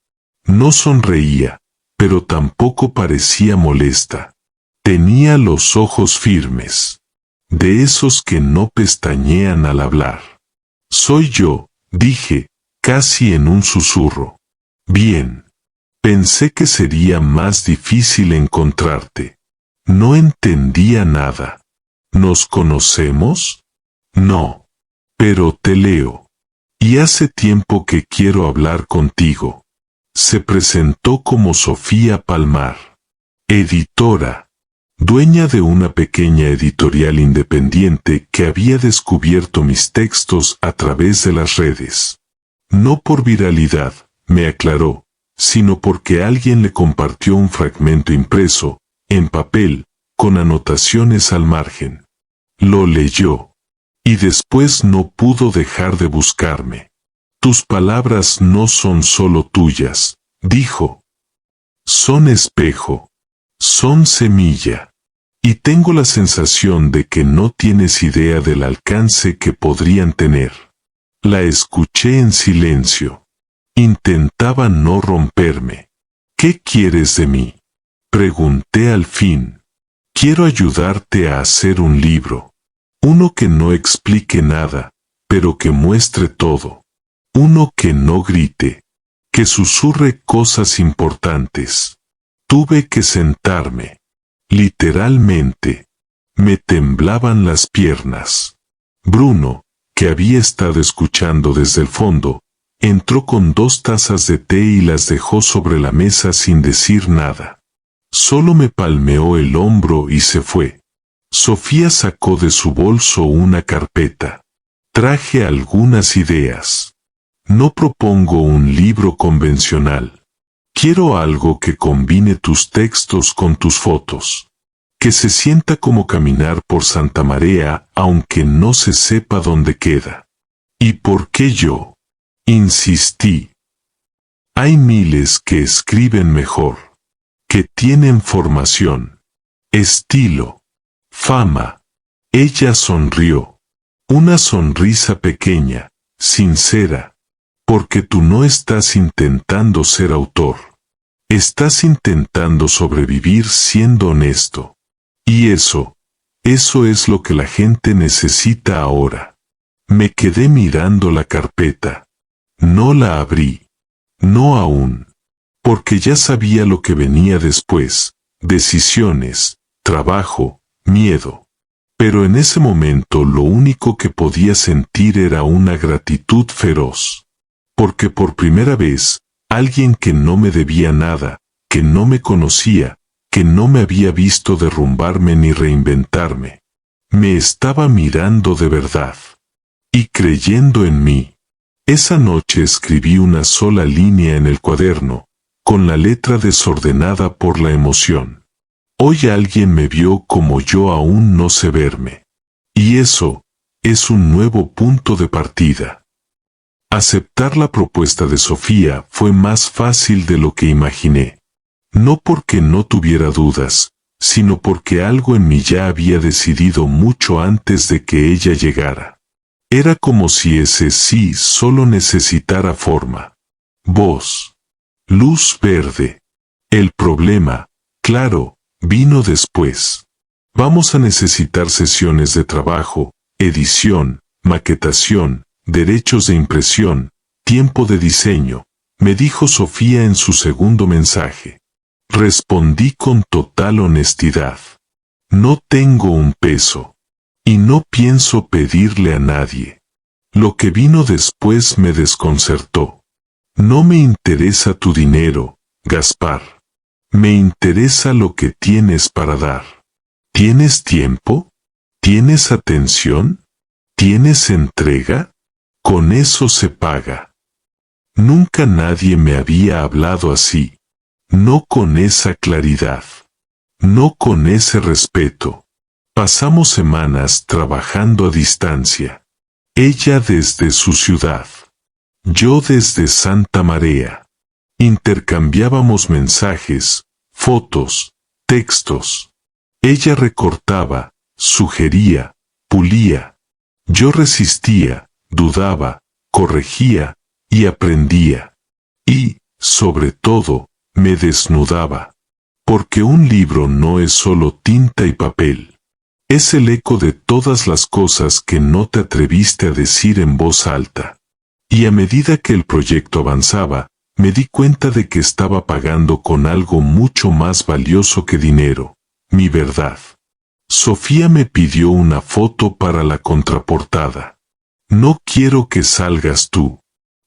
No sonreía, pero tampoco parecía molesta. Tenía los ojos firmes, de esos que no pestañean al hablar. Soy yo, dije, casi en un susurro. Bien. Pensé que sería más difícil encontrarte. No entendía nada. ¿Nos conocemos? No. Pero te leo. Y hace tiempo que quiero hablar contigo. Se presentó como Sofía Palmar, editora, dueña de una pequeña editorial independiente que había descubierto mis textos a través de las redes. No por viralidad, me aclaró, sino porque alguien le compartió un fragmento impreso, en papel, con anotaciones al margen. Lo leyó. Y después no pudo dejar de buscarme. Tus palabras no son solo tuyas, dijo. Son espejo. Son semilla. Y tengo la sensación de que no tienes idea del alcance que podrían tener. La escuché en silencio. Intentaba no romperme. ¿Qué quieres de mí? Pregunté al fin. Quiero ayudarte a hacer un libro. Uno que no explique nada, pero que muestre todo. Uno que no grite. Que susurre cosas importantes. Tuve que sentarme. Literalmente. Me temblaban las piernas. Bruno, que había estado escuchando desde el fondo, entró con 2 tazas de té y las dejó sobre la mesa sin decir nada. Solo me palmeó el hombro y se fue. Sofía sacó de su bolso una carpeta. Traje algunas ideas. No propongo un libro convencional. Quiero algo que combine tus textos con tus fotos. Que se sienta como caminar por Santa María aunque no se sepa dónde queda. ¿Y por qué yo? Insistí. Hay miles que escriben mejor. Que tienen formación. Estilo. Fama. Ella sonrió. Una sonrisa pequeña, sincera. Porque tú no estás intentando ser autor. Estás intentando sobrevivir siendo honesto. Y eso es lo que la gente necesita ahora. Me quedé mirando la carpeta. No la abrí. No aún. Porque ya sabía lo que venía después. Decisiones, trabajo, miedo. Pero en ese momento lo único que podía sentir era una gratitud feroz. Porque por primera vez, alguien que no me debía nada, que no me conocía, que no me había visto derrumbarme ni reinventarme, me estaba mirando de verdad. Y creyendo en mí. Esa noche escribí una sola línea en el cuaderno, con la letra desordenada por la emoción. Hoy alguien me vio como yo aún no sé verme. Y eso es un nuevo punto de partida. Aceptar la propuesta de Sofía fue más fácil de lo que imaginé. No porque no tuviera dudas, sino porque algo en mí ya había decidido mucho antes de que ella llegara. Era como si ese sí solo necesitara forma. Voz. Luz verde. El problema, claro, vino después. Vamos a necesitar sesiones de trabajo, edición, maquetación, derechos de impresión, tiempo de diseño, me dijo Sofía en su segundo mensaje. Respondí con total honestidad. No tengo un peso. Y no pienso pedirle a nadie. Lo que vino después me desconcertó. No me interesa tu dinero, Gaspar. Me interesa lo que tienes para dar. ¿Tienes tiempo? ¿Tienes atención? ¿Tienes entrega? Con eso se paga. Nunca nadie me había hablado así. No con esa claridad. No con ese respeto. Pasamos semanas trabajando a distancia. Ella desde su ciudad. Yo desde Santa María. Intercambiábamos mensajes, fotos, textos. Ella recortaba, sugería, pulía. Yo resistía, dudaba, corregía y aprendía. Y, sobre todo, me desnudaba. Porque un libro no es solo tinta y papel. Es el eco de todas las cosas que no te atreviste a decir en voz alta. Y a medida que el proyecto avanzaba, me di cuenta de que estaba pagando con algo mucho más valioso que dinero, mi verdad. Sofía me pidió una foto para la contraportada. No quiero que salgas tú.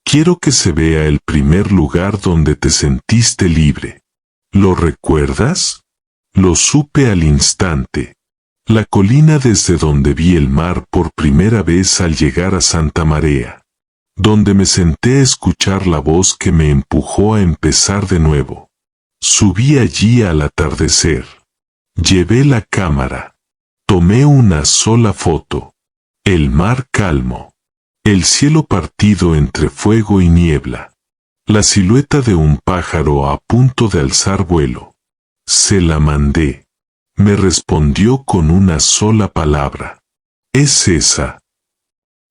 Quiero que se vea el primer lugar donde te sentiste libre. ¿Lo recuerdas? Lo supe al instante. La colina desde donde vi el mar por primera vez al llegar a Santa María. Donde me senté a escuchar la voz que me empujó a empezar de nuevo. Subí allí al atardecer. Llevé la cámara. Tomé una sola foto. El mar calmo. El cielo partido entre fuego y niebla. La silueta de un pájaro a punto de alzar vuelo. Se la mandé. Me respondió con una sola palabra. Es esa.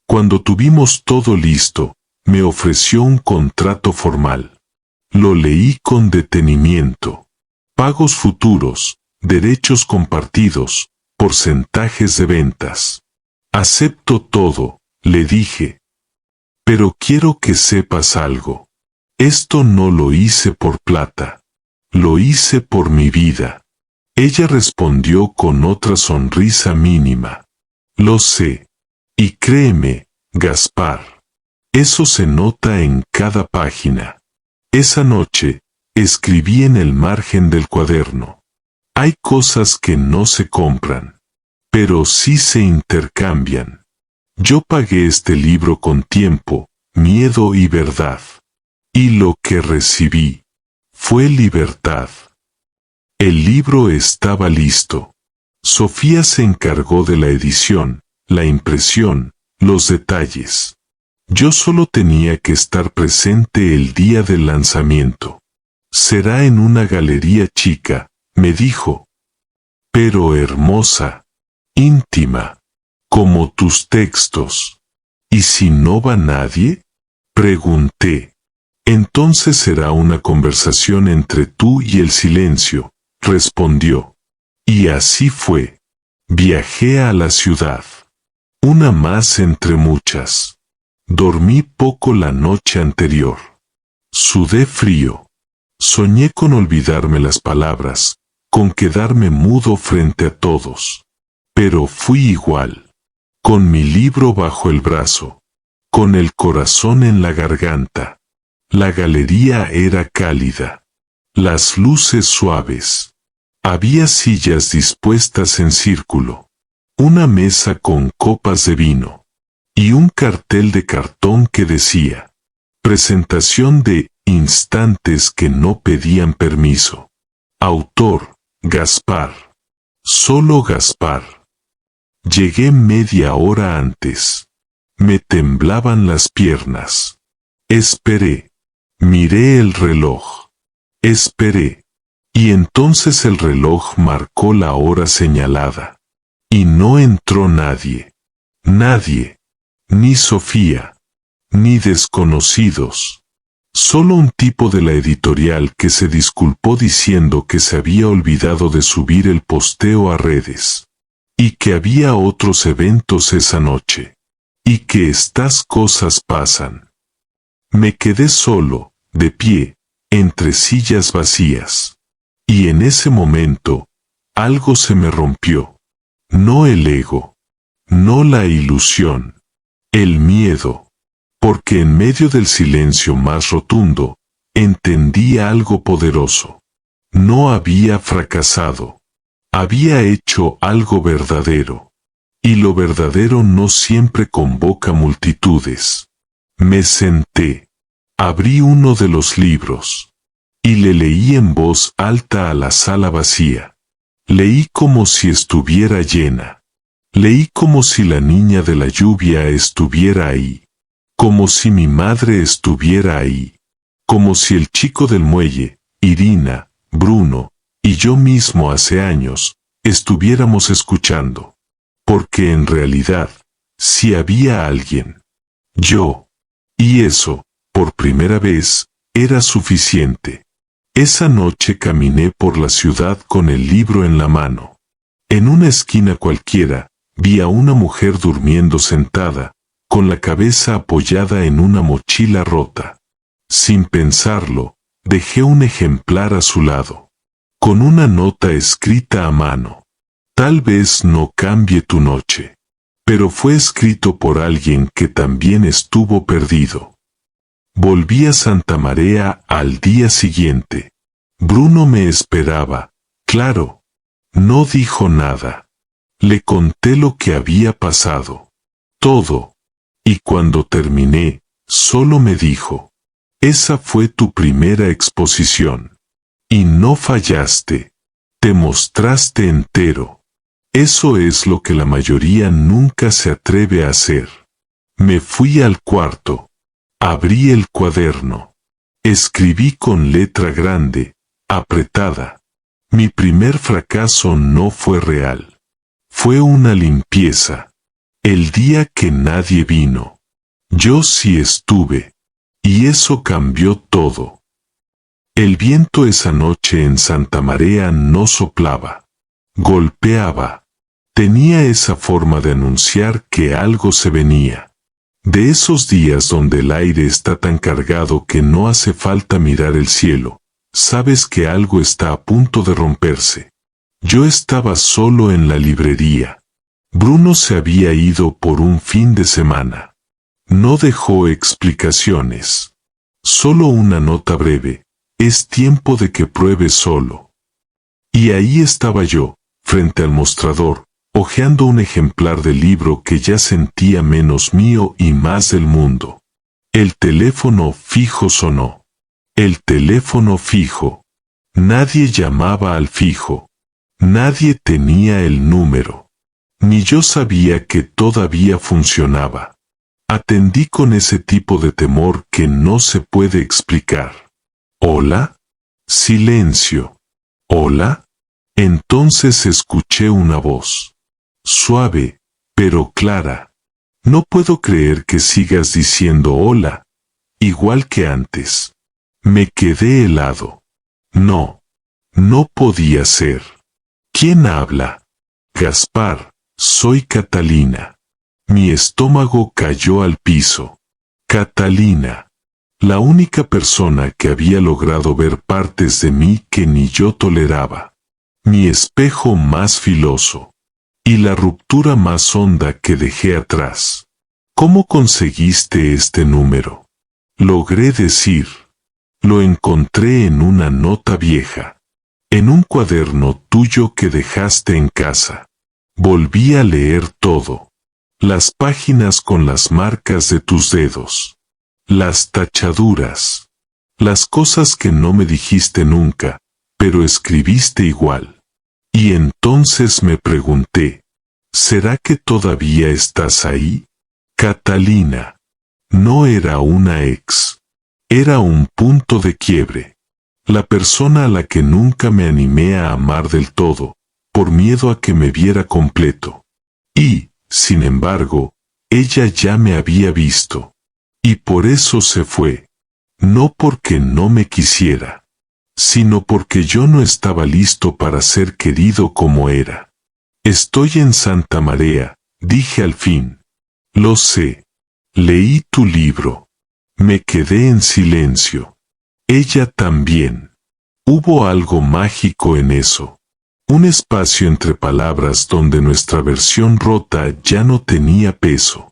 Cuando tuvimos todo listo, me ofreció un contrato formal. Lo leí con detenimiento. Pagos futuros, derechos compartidos, porcentajes de ventas. Acepto todo, le dije. Pero quiero que sepas algo. Esto no lo hice por plata. Lo hice por mi vida. Ella respondió con otra sonrisa mínima. Lo sé. Y créeme, Gaspar. Eso se nota en cada página. Esa noche, escribí en el margen del cuaderno. Hay cosas que no se compran, pero sí se intercambian. Yo pagué este libro con tiempo, miedo y verdad. Y lo que recibí fue libertad. El libro estaba listo. Sofía se encargó de la edición, la impresión, los detalles. Yo solo tenía que estar presente el día del lanzamiento. Será en una galería chica, me dijo. Pero hermosa, íntima, como tus textos. ¿Y si no va nadie? Pregunté. Entonces será una conversación entre tú y el silencio, respondió. Y así fue. Viajé a la ciudad. Una más entre muchas. Dormí poco la noche anterior. Sudé frío. Soñé con olvidarme las palabras, con quedarme mudo frente a todos. Pero fui igual. Con mi libro bajo el brazo. Con el corazón en la garganta. La galería era cálida. Las luces suaves. Había sillas dispuestas en círculo. Una mesa con copas de vino. Y un cartel de cartón que decía: presentación de Instantes que no pedían permiso. Autor, Gaspar. Solo Gaspar. Llegué media hora antes. Me temblaban las piernas. Esperé. Miré el reloj. Esperé. Y entonces el reloj marcó la hora señalada. Y no entró nadie. Nadie. Ni Sofía. Ni desconocidos. Solo un tipo de la editorial que se disculpó diciendo que se había olvidado de subir el posteo a redes. Y que había otros eventos esa noche. Y que estas cosas pasan. Me quedé solo, de pie, entre sillas vacías. Y en ese momento, algo se me rompió. No el ego. No la ilusión. El miedo. Porque en medio del silencio más rotundo, entendí algo poderoso. No había fracasado. Había hecho algo verdadero. Y lo verdadero no siempre convoca multitudes. Me senté. Abrí uno de los libros. Y le leí en voz alta a la sala vacía. Leí como si estuviera llena. Leí como si la niña de la lluvia estuviera ahí. Como si mi madre estuviera ahí. Como si el chico del muelle, Irina, Bruno, y yo mismo hace años, estuviéramos escuchando. Porque en realidad, si había alguien. Yo. Y eso, por primera vez, era suficiente. Esa noche caminé por la ciudad con el libro en la mano. En una esquina cualquiera, vi a una mujer durmiendo sentada, con la cabeza apoyada en una mochila rota. Sin pensarlo, dejé un ejemplar a su lado. Con una nota escrita a mano. Tal vez no cambie tu noche. Pero fue escrito por alguien que también estuvo perdido. Volví a Santa María al día siguiente. Bruno me esperaba, claro. No dijo nada. Le conté lo que había pasado. Todo. Y cuando terminé, solo me dijo: esa fue tu primera exposición. Y no fallaste. Te mostraste entero. Eso es lo que la mayoría nunca se atreve a hacer. Me fui al cuarto. Abrí el cuaderno. Escribí con letra grande, apretada. Mi primer fracaso no fue real. Fue una limpieza. El día que nadie vino. Yo sí estuve. Y eso cambió todo. El viento esa noche en Santa María no soplaba. Golpeaba. Tenía esa forma de anunciar que algo se venía. De esos días donde el aire está tan cargado que no hace falta mirar el cielo, Sabes que algo está a punto de romperse. Yo estaba solo en la librería. Bruno se había ido por un fin de semana. No dejó explicaciones. Solo una nota breve. Es tiempo de que pruebes solo. Y ahí estaba yo, frente al mostrador, hojeando un ejemplar del libro que ya sentía menos mío y más del mundo. El teléfono fijo sonó. El teléfono fijo. Nadie llamaba al fijo. Nadie tenía el número. Ni yo sabía que todavía funcionaba. Atendí con ese tipo de temor que no se puede explicar. ¿Hola? Silencio. ¿Hola? Entonces escuché una voz. Suave, pero clara. No puedo creer que sigas diciendo hola, igual que antes. Me quedé helado. No. No podía ser. ¿Quién habla? Gaspar, soy Catalina. Mi estómago cayó al piso. Catalina. La única persona que había logrado ver partes de mí que ni yo toleraba. Mi espejo más filoso. Y la ruptura más honda que dejé atrás. ¿Cómo conseguiste este número? Logré decir. Lo encontré en una nota vieja. En un cuaderno tuyo que dejaste en casa. Volví a leer todo. Las páginas con las marcas de tus dedos. Las tachaduras. Las cosas que no me dijiste nunca, pero escribiste igual. Y entonces me pregunté, ¿será que todavía estás ahí? Catalina. No era una ex. Era un punto de quiebre. La persona a la que nunca me animé a amar del todo, por miedo a que me viera completo. Y, sin embargo, ella ya me había visto. Y por eso se fue. No porque no me quisiera, sino porque yo no estaba listo para ser querido como era. Estoy en Santa Marea, dije al fin. Lo sé. Leí tu libro. Me quedé en silencio. Ella también. Hubo algo mágico en eso. Un espacio entre palabras donde nuestra versión rota ya no tenía peso.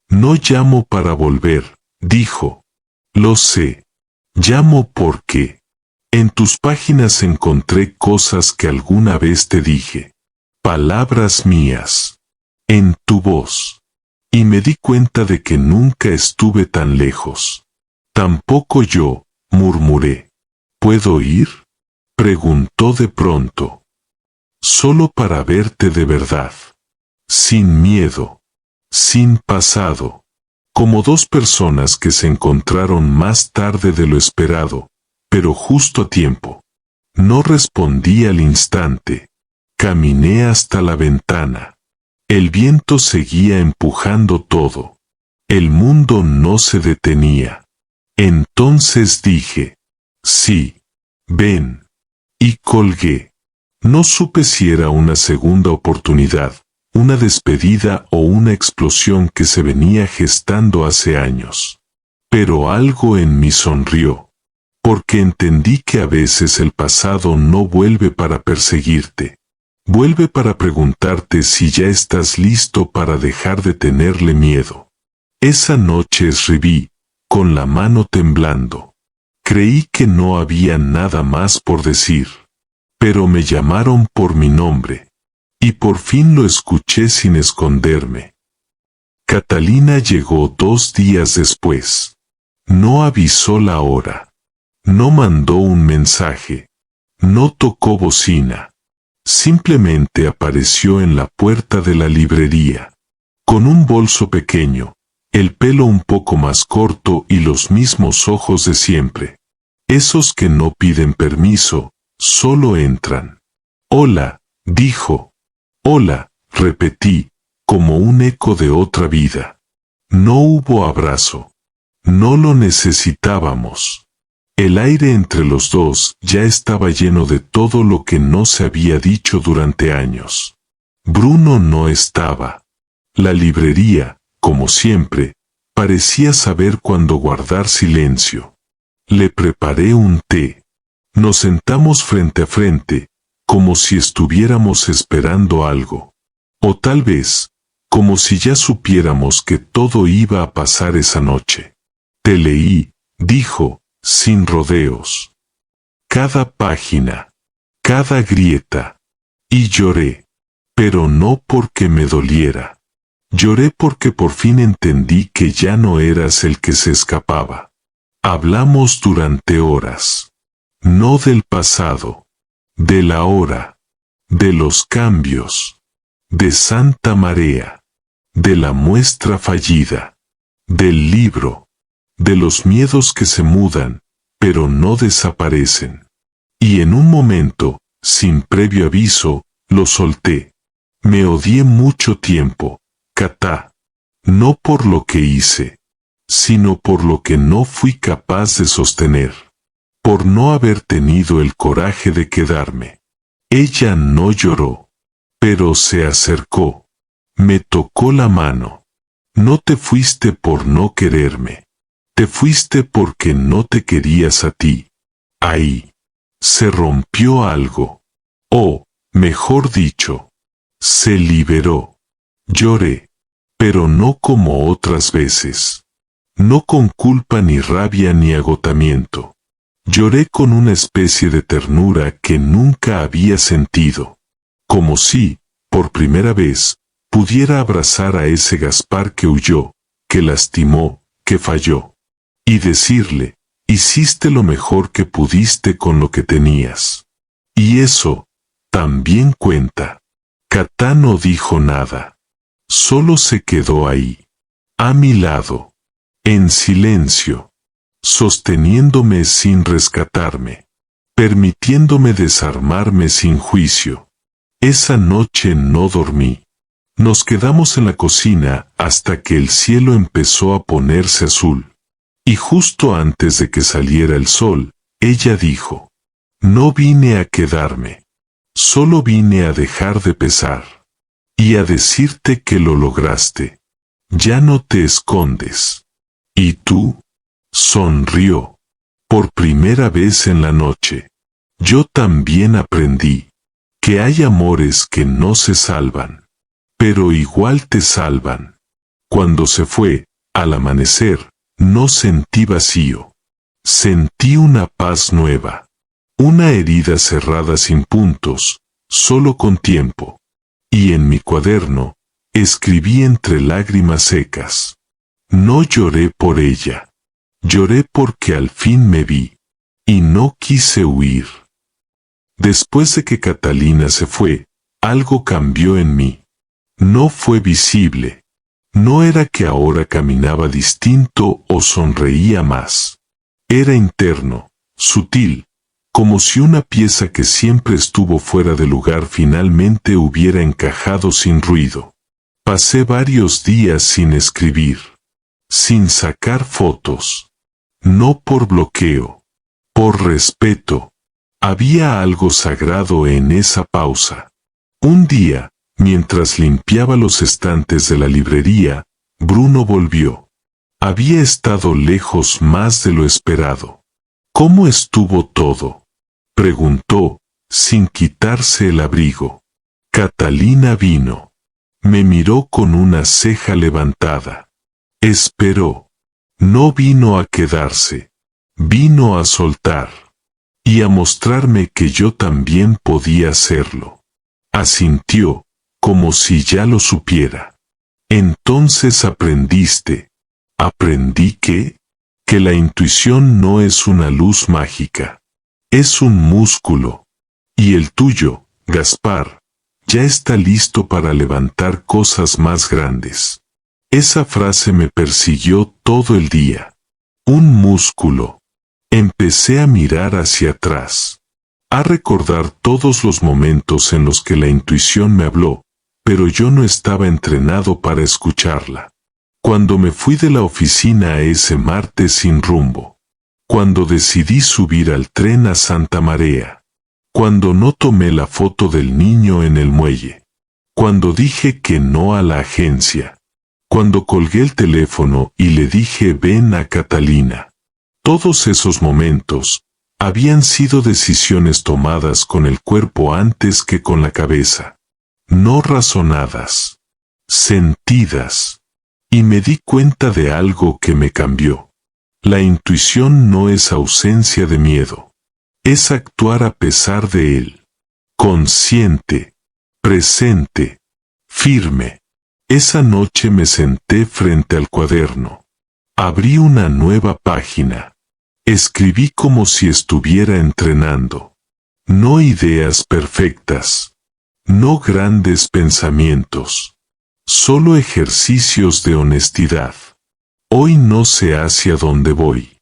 No llamo para volver, dijo. Lo sé. Llamo porque en tus páginas encontré cosas que alguna vez te dije. Palabras mías. En tu voz. Y me di cuenta de que nunca estuve tan lejos. Tampoco yo, murmuré. ¿Puedo ir? Preguntó de pronto. Solo para verte de verdad. Sin miedo. Sin pasado. Como dos personas que se encontraron más tarde de lo esperado, pero justo a tiempo. No respondí al instante. Caminé hasta la ventana. El viento seguía empujando todo. El mundo no se detenía. Entonces dije, sí, ven. Y colgué. No supe si era una segunda oportunidad, una despedida o una explosión que se venía gestando hace años. Pero algo en mí sonrió. Porque entendí que a veces el pasado no vuelve para perseguirte. Vuelve para preguntarte si ya estás listo para dejar de tenerle miedo. Esa noche escribí, con la mano temblando. Creí que no había nada más por decir. Pero me llamaron por mi nombre. Y por fin lo escuché sin esconderme. Catalina llegó 2 días después. No avisó la hora. No mandó un mensaje. No tocó bocina. Simplemente apareció en la puerta de la librería. Con un bolso pequeño, el pelo un poco más corto y los mismos ojos de siempre. Esos que no piden permiso, solo entran. Hola, dijo. Hola, repetí, como un eco de otra vida. No hubo abrazo. No lo necesitábamos. El aire entre los dos ya estaba lleno de todo lo que no se había dicho durante años. Bruno no estaba. La librería, como siempre, parecía saber cuándo guardar silencio. Le preparé un té. Nos sentamos frente a frente, como si estuviéramos esperando algo. O tal vez, como si ya supiéramos que todo iba a pasar esa noche. Te leí, dijo, sin rodeos. Cada página, cada grieta. Y lloré. Pero no porque me doliera. Lloré porque por fin entendí que ya no eras el que se escapaba. Hablamos durante horas. No del pasado. De la hora. De los cambios. De Santa Marea. De la muestra fallida. Del libro. De los miedos que se mudan, pero no desaparecen. Y en un momento, sin previo aviso, lo solté. Me odié mucho tiempo, Katá. No por lo que hice, sino por lo que no fui capaz de sostener. Por no haber tenido el coraje de quedarme. Ella no lloró, pero se acercó. Me tocó la mano. No te fuiste por no quererme. Te fuiste porque no te querías a ti. Ahí. Se rompió algo. O, mejor dicho, se liberó. Lloré. Pero no como otras veces. No con culpa ni rabia ni agotamiento. Lloré con una especie de ternura que nunca había sentido. Como si, por primera vez, pudiera abrazar a ese Gaspar que huyó, que lastimó, que falló. Y decirle, hiciste lo mejor que pudiste con lo que tenías. Y eso, también cuenta. Katá no dijo nada. Solo se quedó ahí. A mi lado. En silencio. Sosteniéndome sin rescatarme. Permitiéndome desarmarme sin juicio. Esa noche no dormí. Nos quedamos en la cocina hasta que el cielo empezó a ponerse azul. Y justo antes de que saliera el sol, ella dijo, no vine a quedarme. Solo vine a dejar de pesar. Y a decirte que lo lograste. Ya no te escondes. ¿Y tú? Sonrió. Por primera vez en la noche. Yo también aprendí. Que hay amores que no se salvan. Pero igual te salvan. Cuando se fue, al amanecer, no sentí vacío. Sentí una paz nueva. Una herida cerrada sin puntos, solo con tiempo. Y en mi cuaderno, escribí entre lágrimas secas. No lloré por ella. Lloré porque al fin me vi. Y no quise huir. Después de que Catalina se fue, algo cambió en mí. No fue visible. No era que ahora caminaba distinto o sonreía más. Era interno, sutil, como si una pieza que siempre estuvo fuera de lugar finalmente hubiera encajado sin ruido. Pasé varios días sin escribir, sin sacar fotos. No por bloqueo, por respeto. Había algo sagrado en esa pausa. Un día, mientras limpiaba los estantes de la librería, Bruno volvió. Había estado lejos más de lo esperado. ¿Cómo estuvo todo? Preguntó, sin quitarse el abrigo. Catalina vino. Me miró con una ceja levantada. Esperó. No vino a quedarse. Vino a soltar. Y a mostrarme que yo también podía hacerlo. Asintió, como si ya lo supiera. Entonces aprendiste. ¿Aprendí qué? Que la intuición no es una luz mágica. Es un músculo. Y el tuyo, Gaspar, ya está listo para levantar cosas más grandes. Esa frase me persiguió todo el día. Un músculo. Empecé a mirar hacia atrás. A recordar todos los momentos en los que la intuición me habló, pero yo no estaba entrenado para escucharla. Cuando me fui de la oficina a ese martes sin rumbo. Cuando decidí subir al tren a Santa Marea. Cuando no tomé la foto del niño en el muelle. Cuando dije que no a la agencia. Cuando colgué el teléfono y le dije ven a Catalina. Todos esos momentos, Habían sido decisiones tomadas con el cuerpo antes que con la cabeza. No razonadas, sentidas. Y me di cuenta de algo que me cambió. La intuición no es ausencia de miedo. Es actuar a pesar de él. Consciente, presente, firme. Esa noche me senté frente al cuaderno. Abrí una nueva página. Escribí como si estuviera entrenando. No ideas perfectas. No grandes pensamientos. Solo ejercicios de honestidad. Hoy no sé hacia dónde voy.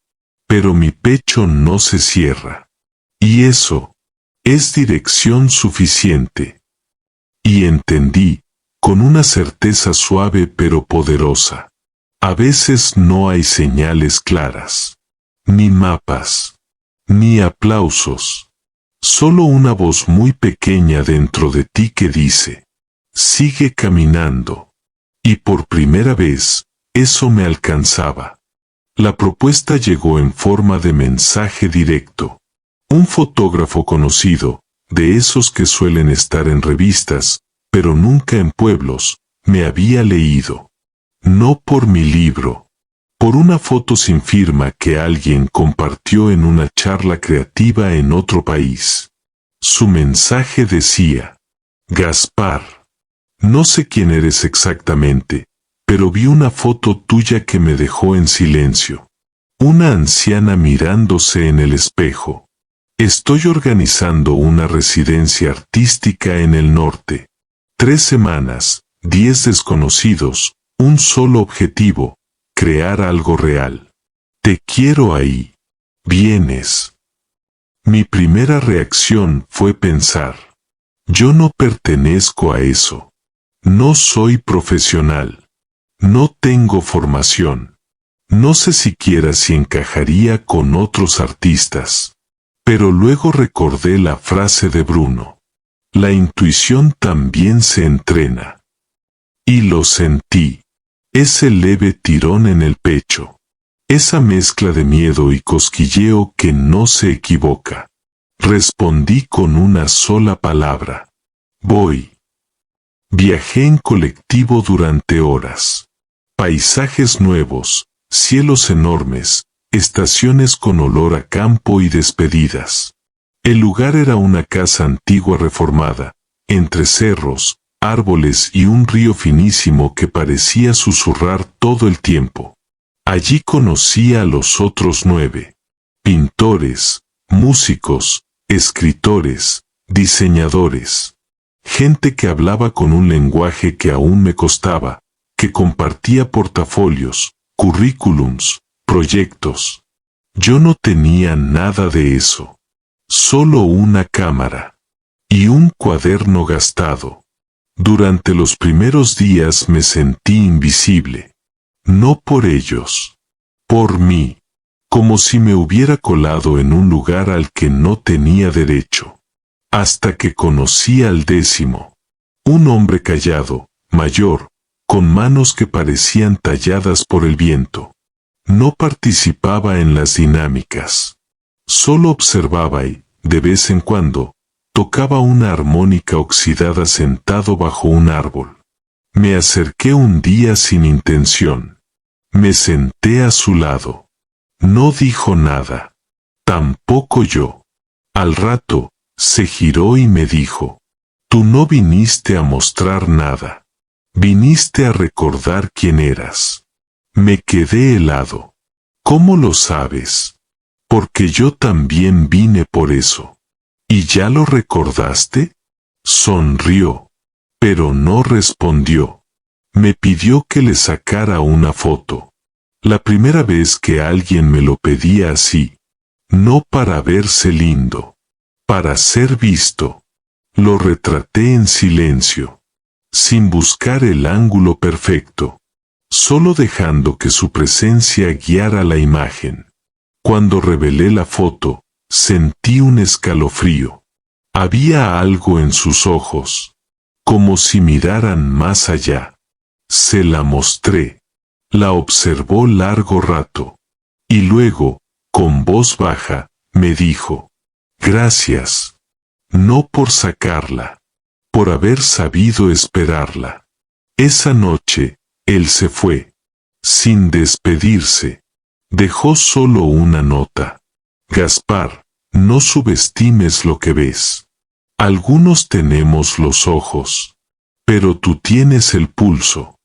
Pero mi pecho no se cierra. Y eso es dirección suficiente. Y entendí, con una certeza suave pero poderosa. A veces no hay señales claras. Ni mapas. Ni aplausos. Solo una voz muy pequeña dentro de ti que dice, sigue caminando. Y por primera vez, eso me alcanzaba. La propuesta llegó en forma de mensaje directo. Un fotógrafo conocido, de esos que suelen estar en revistas, pero nunca en pueblos, me había leído. No por mi libro. Por una foto sin firma que alguien compartió en una charla creativa en otro país. Su mensaje decía, Gaspar, no sé quién eres exactamente, pero vi una foto tuya que me dejó en silencio. Una anciana mirándose en el espejo. Estoy organizando una residencia artística en el norte. 3 semanas, 10 desconocidos, un solo objetivo. Crear algo real. Te quiero ahí. Vienes. Mi primera reacción fue pensar. Yo no pertenezco a eso. No soy profesional. No tengo formación. No sé siquiera si encajaría con otros artistas. Pero luego recordé la frase de Bruno. La intuición también se entrena. Y lo sentí. Ese leve tirón en el pecho. Esa mezcla de miedo y cosquilleo que no se equivoca. Respondí con una sola palabra. Voy. Viajé en colectivo durante horas. Paisajes nuevos, cielos enormes, estaciones con olor a campo y despedidas. El lugar era una casa antigua reformada, entre cerros, árboles y un río finísimo que parecía susurrar todo el tiempo. Allí conocí a los otros 9. Pintores, músicos, escritores, diseñadores. Gente que hablaba con un lenguaje que aún me costaba, que compartía portafolios, currículums, proyectos. Yo no tenía nada de eso. Solo una cámara. Y un cuaderno gastado. Durante los primeros días me sentí invisible. No por ellos. Por mí. Como si me hubiera colado en un lugar al que no tenía derecho. Hasta que conocí al 10º. Un hombre callado, mayor, con manos que parecían talladas por el viento. No participaba en las dinámicas. Solo observaba y, de vez en cuando, tocaba una armónica oxidada sentado bajo un árbol. Me acerqué un día sin intención. Me senté a su lado. No dijo nada. Tampoco yo. Al rato, se giró y me dijo, tú no viniste a mostrar nada. Viniste a recordar quién eras. Me quedé helado. ¿Cómo lo sabes? Porque yo también vine por eso. ¿Y ya lo recordaste? Sonrió, pero no respondió. Me pidió que le sacara una foto. La primera vez que alguien me lo pedía así. No para verse lindo. Para ser visto. Lo retraté en silencio. Sin buscar el ángulo perfecto. Solo dejando que su presencia guiara la imagen. Cuando revelé la foto, sentí un escalofrío. Había algo en sus ojos. Como si miraran más allá. Se la mostré. La observó largo rato. Y luego, con voz baja, me dijo. Gracias. No por sacarla, por haber sabido esperarla. Esa noche, él se fue, sin despedirse. Dejó solo una nota. Gaspar, no subestimes lo que ves. Algunos tenemos los ojos, pero tú tienes el pulso.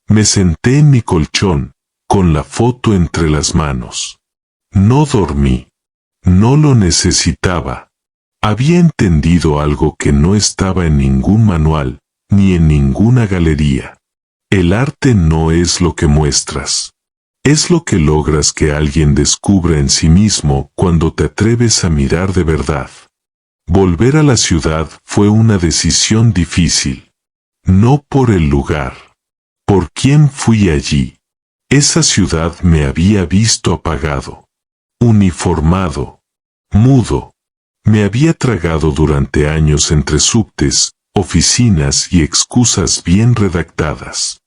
Me senté en mi colchón, con la foto entre las manos. No dormí. No lo necesitaba. Había entendido algo que no estaba en ningún manual, ni en ninguna galería. El arte no es lo que muestras. Es lo que logras que alguien descubra en sí mismo cuando te atreves a mirar de verdad. Volver a la ciudad fue una decisión difícil. No por el lugar. ¿Por quién fui allí? Esa ciudad me había visto apagado, uniformado, mudo. Me había tragado durante años entre subtes, oficinas y excusas bien redactadas.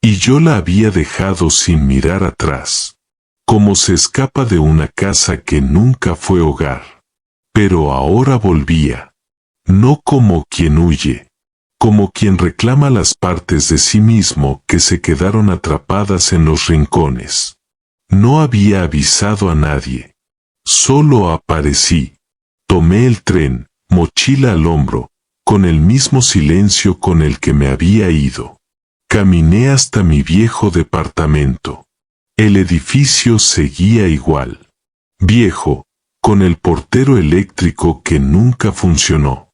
Y yo la había dejado sin mirar atrás. Como se escapa de una casa que nunca fue hogar. Pero ahora volvía. No como quien huye. Como quien reclama las partes de sí mismo que se quedaron atrapadas en los rincones. No había avisado a nadie. Solo aparecí. Tomé el tren, mochila al hombro, con el mismo silencio con el que me había ido. Caminé hasta mi viejo departamento. El edificio seguía igual. Viejo, con el portero eléctrico que nunca funcionó.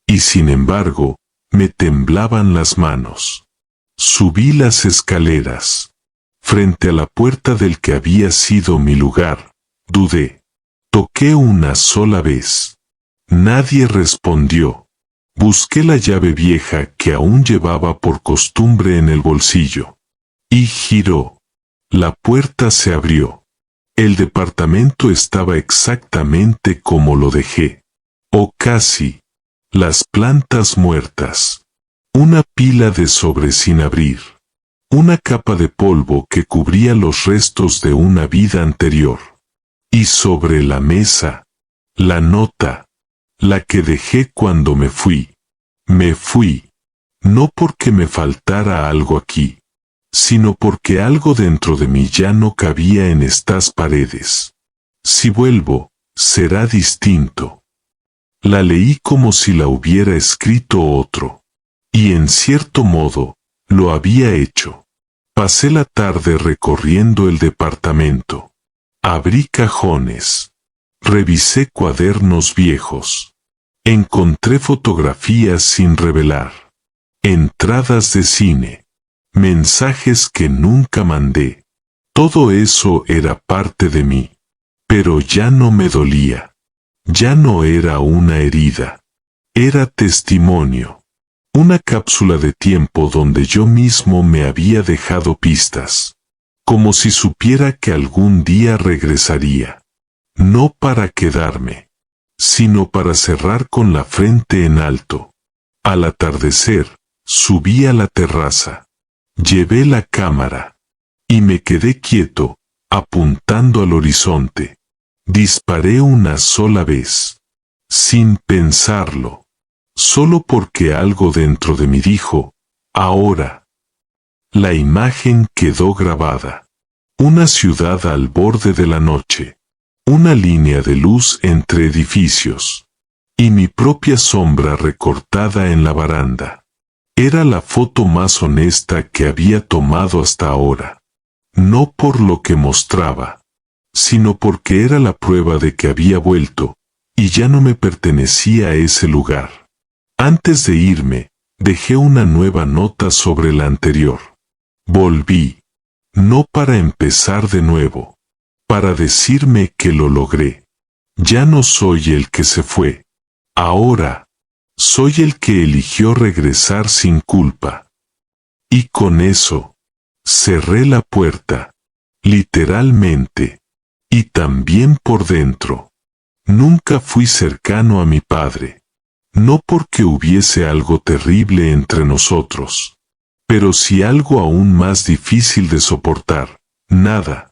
Y sin embargo, me temblaban las manos. Subí las escaleras. Frente a la puerta del que había sido mi lugar, dudé. Toqué una sola vez. Nadie respondió. Busqué la llave vieja que aún llevaba por costumbre en el bolsillo. Y giró. La puerta se abrió. El departamento estaba exactamente como lo dejé. O casi. Las plantas muertas. Una pila de sobres sin abrir. Una capa de polvo que cubría los restos de una vida anterior. Y sobre la mesa, la nota. La que dejé cuando me fui. Me fui. No porque me faltara algo aquí, sino porque algo dentro de mí ya no cabía en estas paredes. Si vuelvo, será distinto. La leí como si la hubiera escrito otro. Y en cierto modo, lo había hecho. Pasé la tarde recorriendo el departamento. Abrí cajones. Revisé cuadernos viejos. Encontré fotografías sin revelar. Entradas de cine. Mensajes que nunca mandé. Todo eso era parte de mí. Pero ya no me dolía. Ya no era una herida. Era testimonio. Una cápsula de tiempo donde yo mismo me había dejado pistas. Como si supiera que algún día regresaría. No para quedarme, sino para cerrar con la frente en alto. Al atardecer, subí a la terraza. Llevé la cámara. Y me quedé quieto, apuntando al horizonte. Disparé una sola vez. Sin pensarlo. Solo porque algo dentro de mí dijo, ahora. La imagen quedó grabada. Una ciudad al borde de la noche. Una línea de luz entre edificios. Y mi propia sombra recortada en la baranda. Era la foto más honesta que había tomado hasta ahora. No por lo que mostraba, sino porque era la prueba de que había vuelto, y ya no me pertenecía a ese lugar. Antes de irme, dejé una nueva nota sobre la anterior. Volví, no para empezar de nuevo, para decirme que lo logré. Ya no soy el que se fue. Ahora, soy el que eligió regresar sin culpa. Y con eso, cerré la puerta, literalmente, y también por dentro. Nunca fui cercano a mi padre. No porque hubiese algo terrible entre nosotros. Pero sí algo aún más difícil de soportar, nada.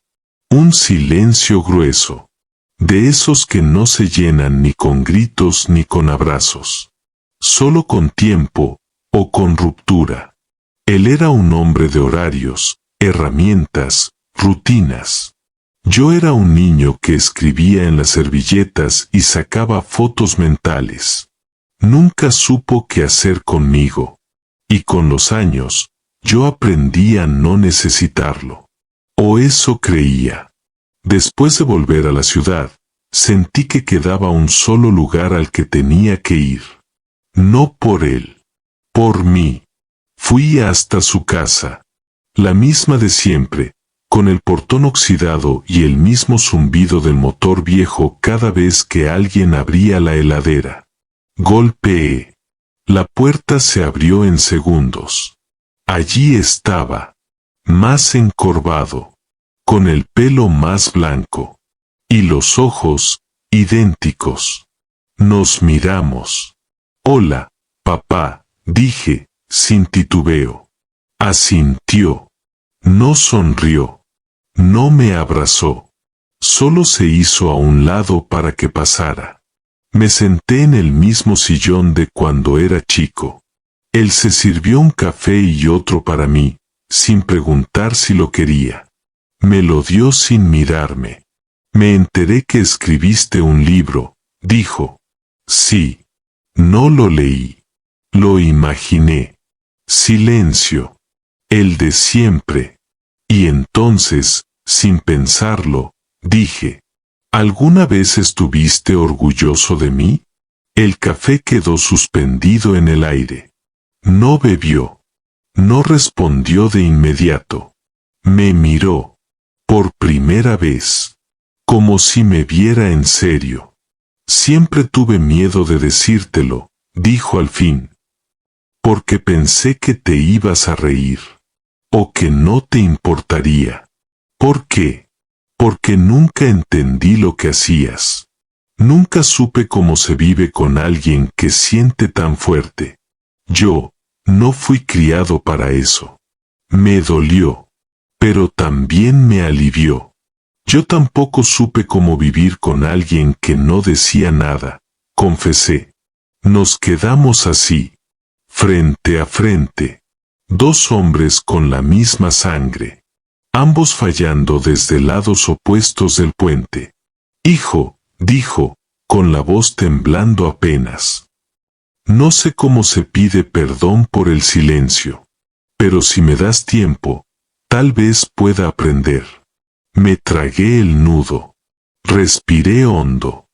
Un silencio grueso. de esos que no se llenan ni con gritos ni con abrazos, solo con tiempo o con ruptura. Él era un hombre de horarios, herramientas, rutinas. Yo era un niño que escribía en las servilletas y sacaba fotos mentales. Nunca supo qué hacer conmigo. Y con los años, yo aprendí a no necesitarlo. O eso creía. Después de volver a la ciudad, sentí que quedaba un solo lugar al que tenía que ir. No por él. Por mí. Fui hasta su casa. La misma de siempre, con el portón oxidado y el mismo zumbido del motor viejo cada vez que alguien abría la heladera. Golpeé. La puerta se abrió en segundos. Allí estaba, más encorvado, con el pelo más blanco, y los ojos, idénticos. Nos miramos. Hola, papá, dije, sin titubeo. Asintió. No sonrió. No me abrazó. Solo se hizo a un lado para que pasara. Me senté en el mismo sillón de cuando era chico. Él se sirvió un café y otro para mí, sin preguntar si lo quería. Me lo dio sin mirarme. Me enteré que escribiste un libro, dijo. Sí. No lo leí. Lo imaginé. Silencio. El de siempre. Y entonces, sin pensarlo, dije, ¿alguna vez estuviste orgulloso de mí? El café quedó suspendido en el aire. No bebió. No respondió de inmediato. Me miró. Por primera vez. Como si me viera en serio. Siempre tuve miedo de decírtelo, dijo al fin. Porque pensé que te ibas a reír. O que no te importaría. ¿Por qué? Porque nunca entendí lo que hacías. Nunca supe cómo se vive con alguien que siente tan fuerte. Yo, no fui criado para eso. Me dolió. Pero también me alivió. Yo tampoco supe cómo vivir con alguien que no decía nada, confesé. Nos quedamos así. Frente a frente. Dos hombres con la misma sangre. Ambos fallando desde lados opuestos del puente. Hijo, dijo, con la voz temblando apenas. No sé cómo se pide perdón por el silencio. Pero si me das tiempo, tal vez pueda aprender. Me tragué el nudo. Respiré hondo.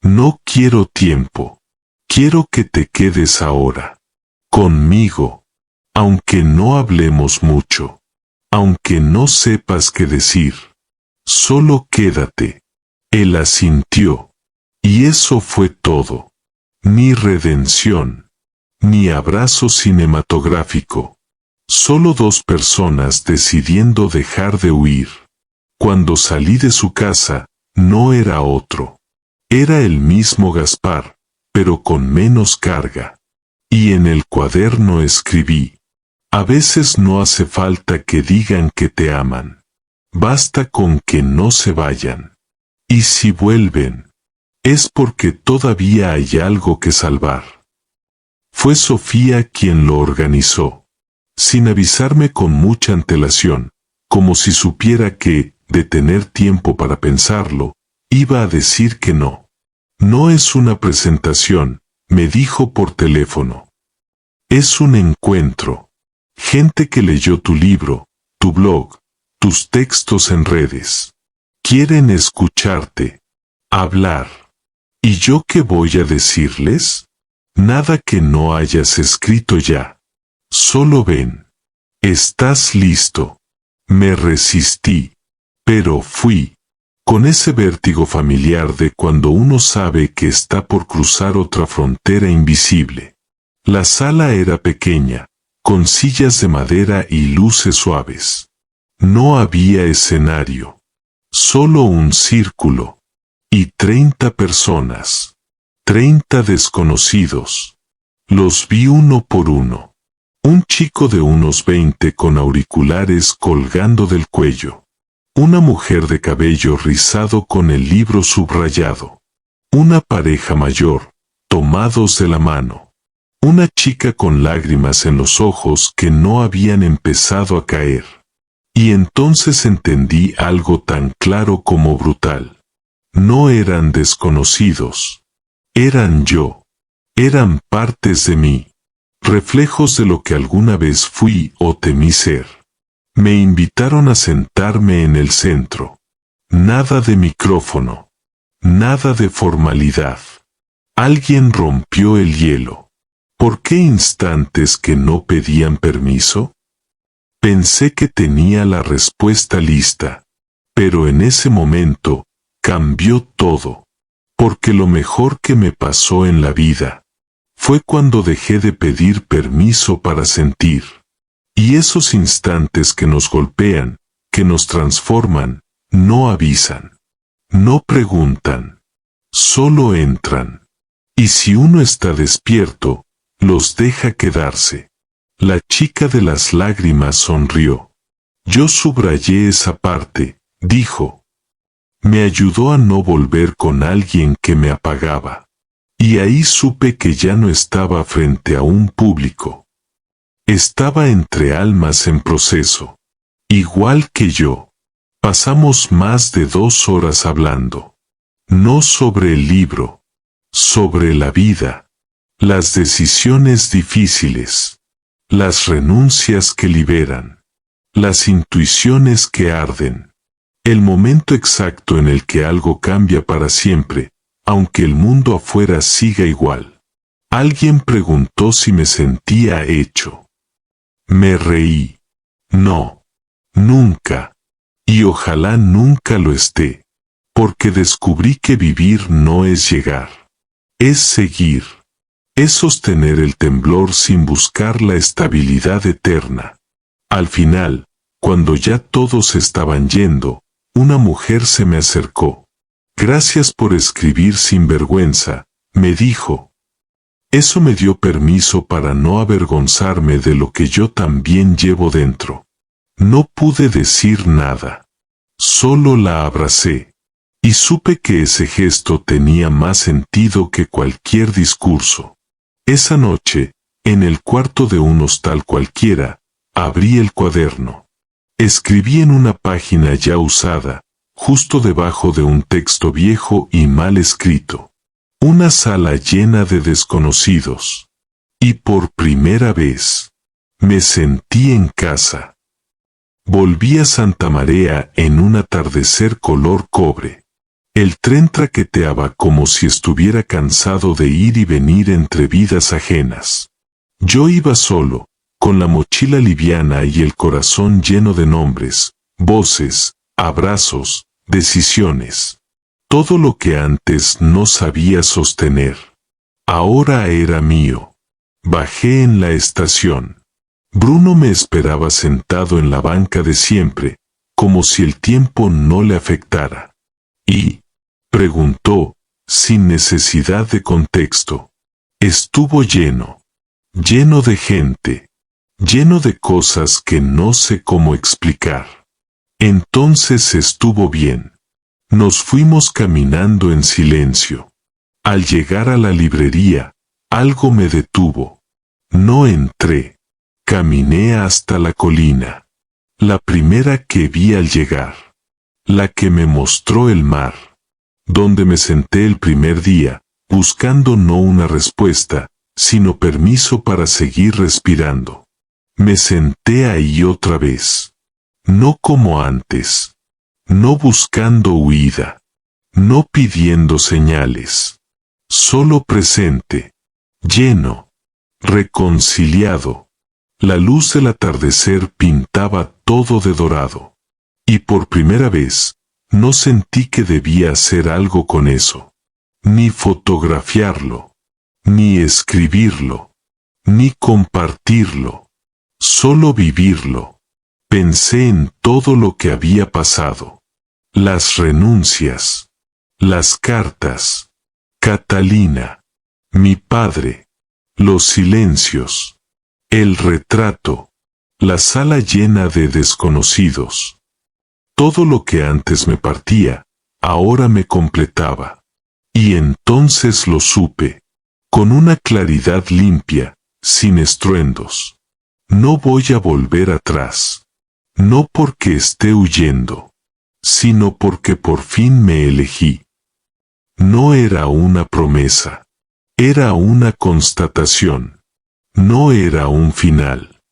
No quiero tiempo. Quiero que te quedes ahora. Conmigo. Aunque no hablemos mucho. Aunque no sepas qué decir. Solo quédate. Él asintió. Y eso fue todo. Ni redención. Ni abrazo cinematográfico. Solo dos personas decidiendo dejar de huir. Cuando salí de su casa, no era otro. Era el mismo Gaspar, pero con menos carga. Y en el cuaderno escribí. A veces no hace falta que digan que te aman. Basta con que no se vayan. Y si vuelven, es porque todavía hay algo que salvar. Fue Sofía quien lo organizó. Sin avisarme con mucha antelación, como si supiera que, de tener tiempo para pensarlo, iba a decir que no. No es una presentación, me dijo por teléfono. Es un encuentro. Gente que leyó tu libro, tu blog, tus textos en redes. Quieren escucharte. Hablar. ¿Y yo qué voy a decirles? Nada que no hayas escrito ya. Solo ven. ¿Estás listo? Me resistí. Pero fui. Con ese vértigo familiar de cuando uno sabe que está por cruzar otra frontera invisible. La sala era pequeña, con sillas de madera y luces suaves. No había escenario. Solo un círculo. Y 30 personas. 30 desconocidos. Los vi uno por uno. Un chico de unos 20 con auriculares colgando del cuello. Una mujer de cabello rizado con el libro subrayado. Una pareja mayor, tomados de la mano. Una chica con lágrimas en los ojos que no habían empezado a caer. Y entonces entendí algo tan claro como brutal. No eran desconocidos. Eran yo. Eran partes de mí. Reflejos de lo que alguna vez fui o temí ser. Me invitaron a sentarme en el centro. Nada de micrófono. Nada de formalidad. Alguien rompió el hielo. ¿Por qué instantes que no pedían permiso? Pensé que tenía la respuesta lista. Pero en ese momento, cambió todo. Porque lo mejor que me pasó en la vida fue cuando dejé de pedir permiso para sentir. Y esos instantes que nos golpean, que nos transforman, no avisan. No preguntan. Solo entran. Y si uno está despierto, los deja quedarse. La chica de las lágrimas sonrió. Yo subrayé esa parte, dijo. Me ayudó a no volver con alguien que me apagaba. Y ahí supe que ya no estaba frente a un público. Estaba entre almas en proceso. Igual que yo. Pasamos más de 2 horas hablando. No sobre el libro. Sobre la vida. Las decisiones difíciles. Las renuncias que liberan. Las intuiciones que arden. El momento exacto en el que algo cambia para siempre, aunque el mundo afuera siga igual. Alguien preguntó si me sentía hecho. Me reí. No. Nunca. Y ojalá nunca lo esté. Porque descubrí que vivir no es llegar. Es seguir. Es sostener el temblor sin buscar la estabilidad eterna. Al final, cuando ya todos estaban yendo, una mujer se me acercó. Gracias por escribir sin vergüenza, me dijo. Eso me dio permiso para no avergonzarme de lo que yo también llevo dentro. No pude decir nada. Solo la abracé. Y supe que ese gesto tenía más sentido que cualquier discurso. Esa noche, en el cuarto de un hostal cualquiera, abrí el cuaderno. Escribí en una página ya usada, justo debajo de un texto viejo y mal escrito. Una sala llena de desconocidos. Y por primera vez, me sentí en casa. Volví a Santa María en un atardecer color cobre. El tren traqueteaba como si estuviera cansado de ir y venir entre vidas ajenas. Yo iba solo, con la mochila liviana y el corazón lleno de nombres, voces, abrazos, decisiones. Todo lo que antes no sabía sostener. Ahora era mío. Bajé en la estación. Bruno me esperaba sentado en la banca de siempre, como si el tiempo no le afectara. Y preguntó, sin necesidad de contexto. Estuvo lleno. Lleno de gente. Lleno de cosas que no sé cómo explicar. Entonces estuvo bien. Nos fuimos caminando en silencio. Al llegar a la librería, algo me detuvo. No entré. Caminé hasta la colina. La primera que vi al llegar. La que me mostró el mar. Donde me senté el primer día, buscando no una respuesta, sino permiso para seguir respirando. Me senté ahí otra vez. No como antes. No buscando huida. No pidiendo señales. Solo presente. Lleno. Reconciliado. La luz del atardecer pintaba todo de dorado. Y por primera vez, no sentí que debía hacer algo con eso. Ni fotografiarlo. Ni escribirlo. Ni compartirlo. Solo vivirlo. Pensé en todo lo que había pasado. Las renuncias. Las cartas. Catalina. Mi padre. Los silencios. El retrato. La sala llena de desconocidos. Todo lo que antes me partía, ahora me completaba. Y entonces lo supe, con una claridad limpia, sin estruendos. No voy a volver atrás. No porque esté huyendo, sino porque por fin me elegí. No era una promesa, era una constatación. No era un final,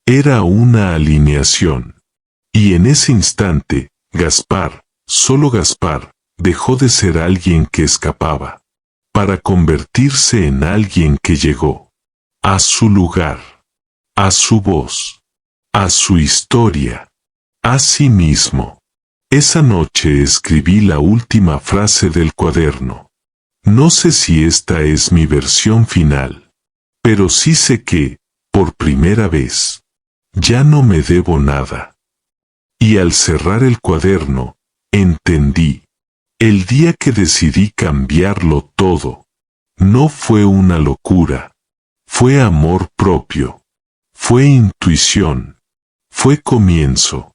era una alineación. Y en ese instante, Gaspar, solo Gaspar, dejó de ser alguien que escapaba, para convertirse en alguien que llegó a su lugar, a su voz, a su historia, a sí mismo. Esa noche escribí la última frase del cuaderno. No sé si esta es mi versión final, pero sí sé que, por primera vez, ya no me debo nada. Y al cerrar el cuaderno, entendí. El día que decidí cambiarlo todo, no fue una locura, fue amor propio, fue intuición, fue comienzo.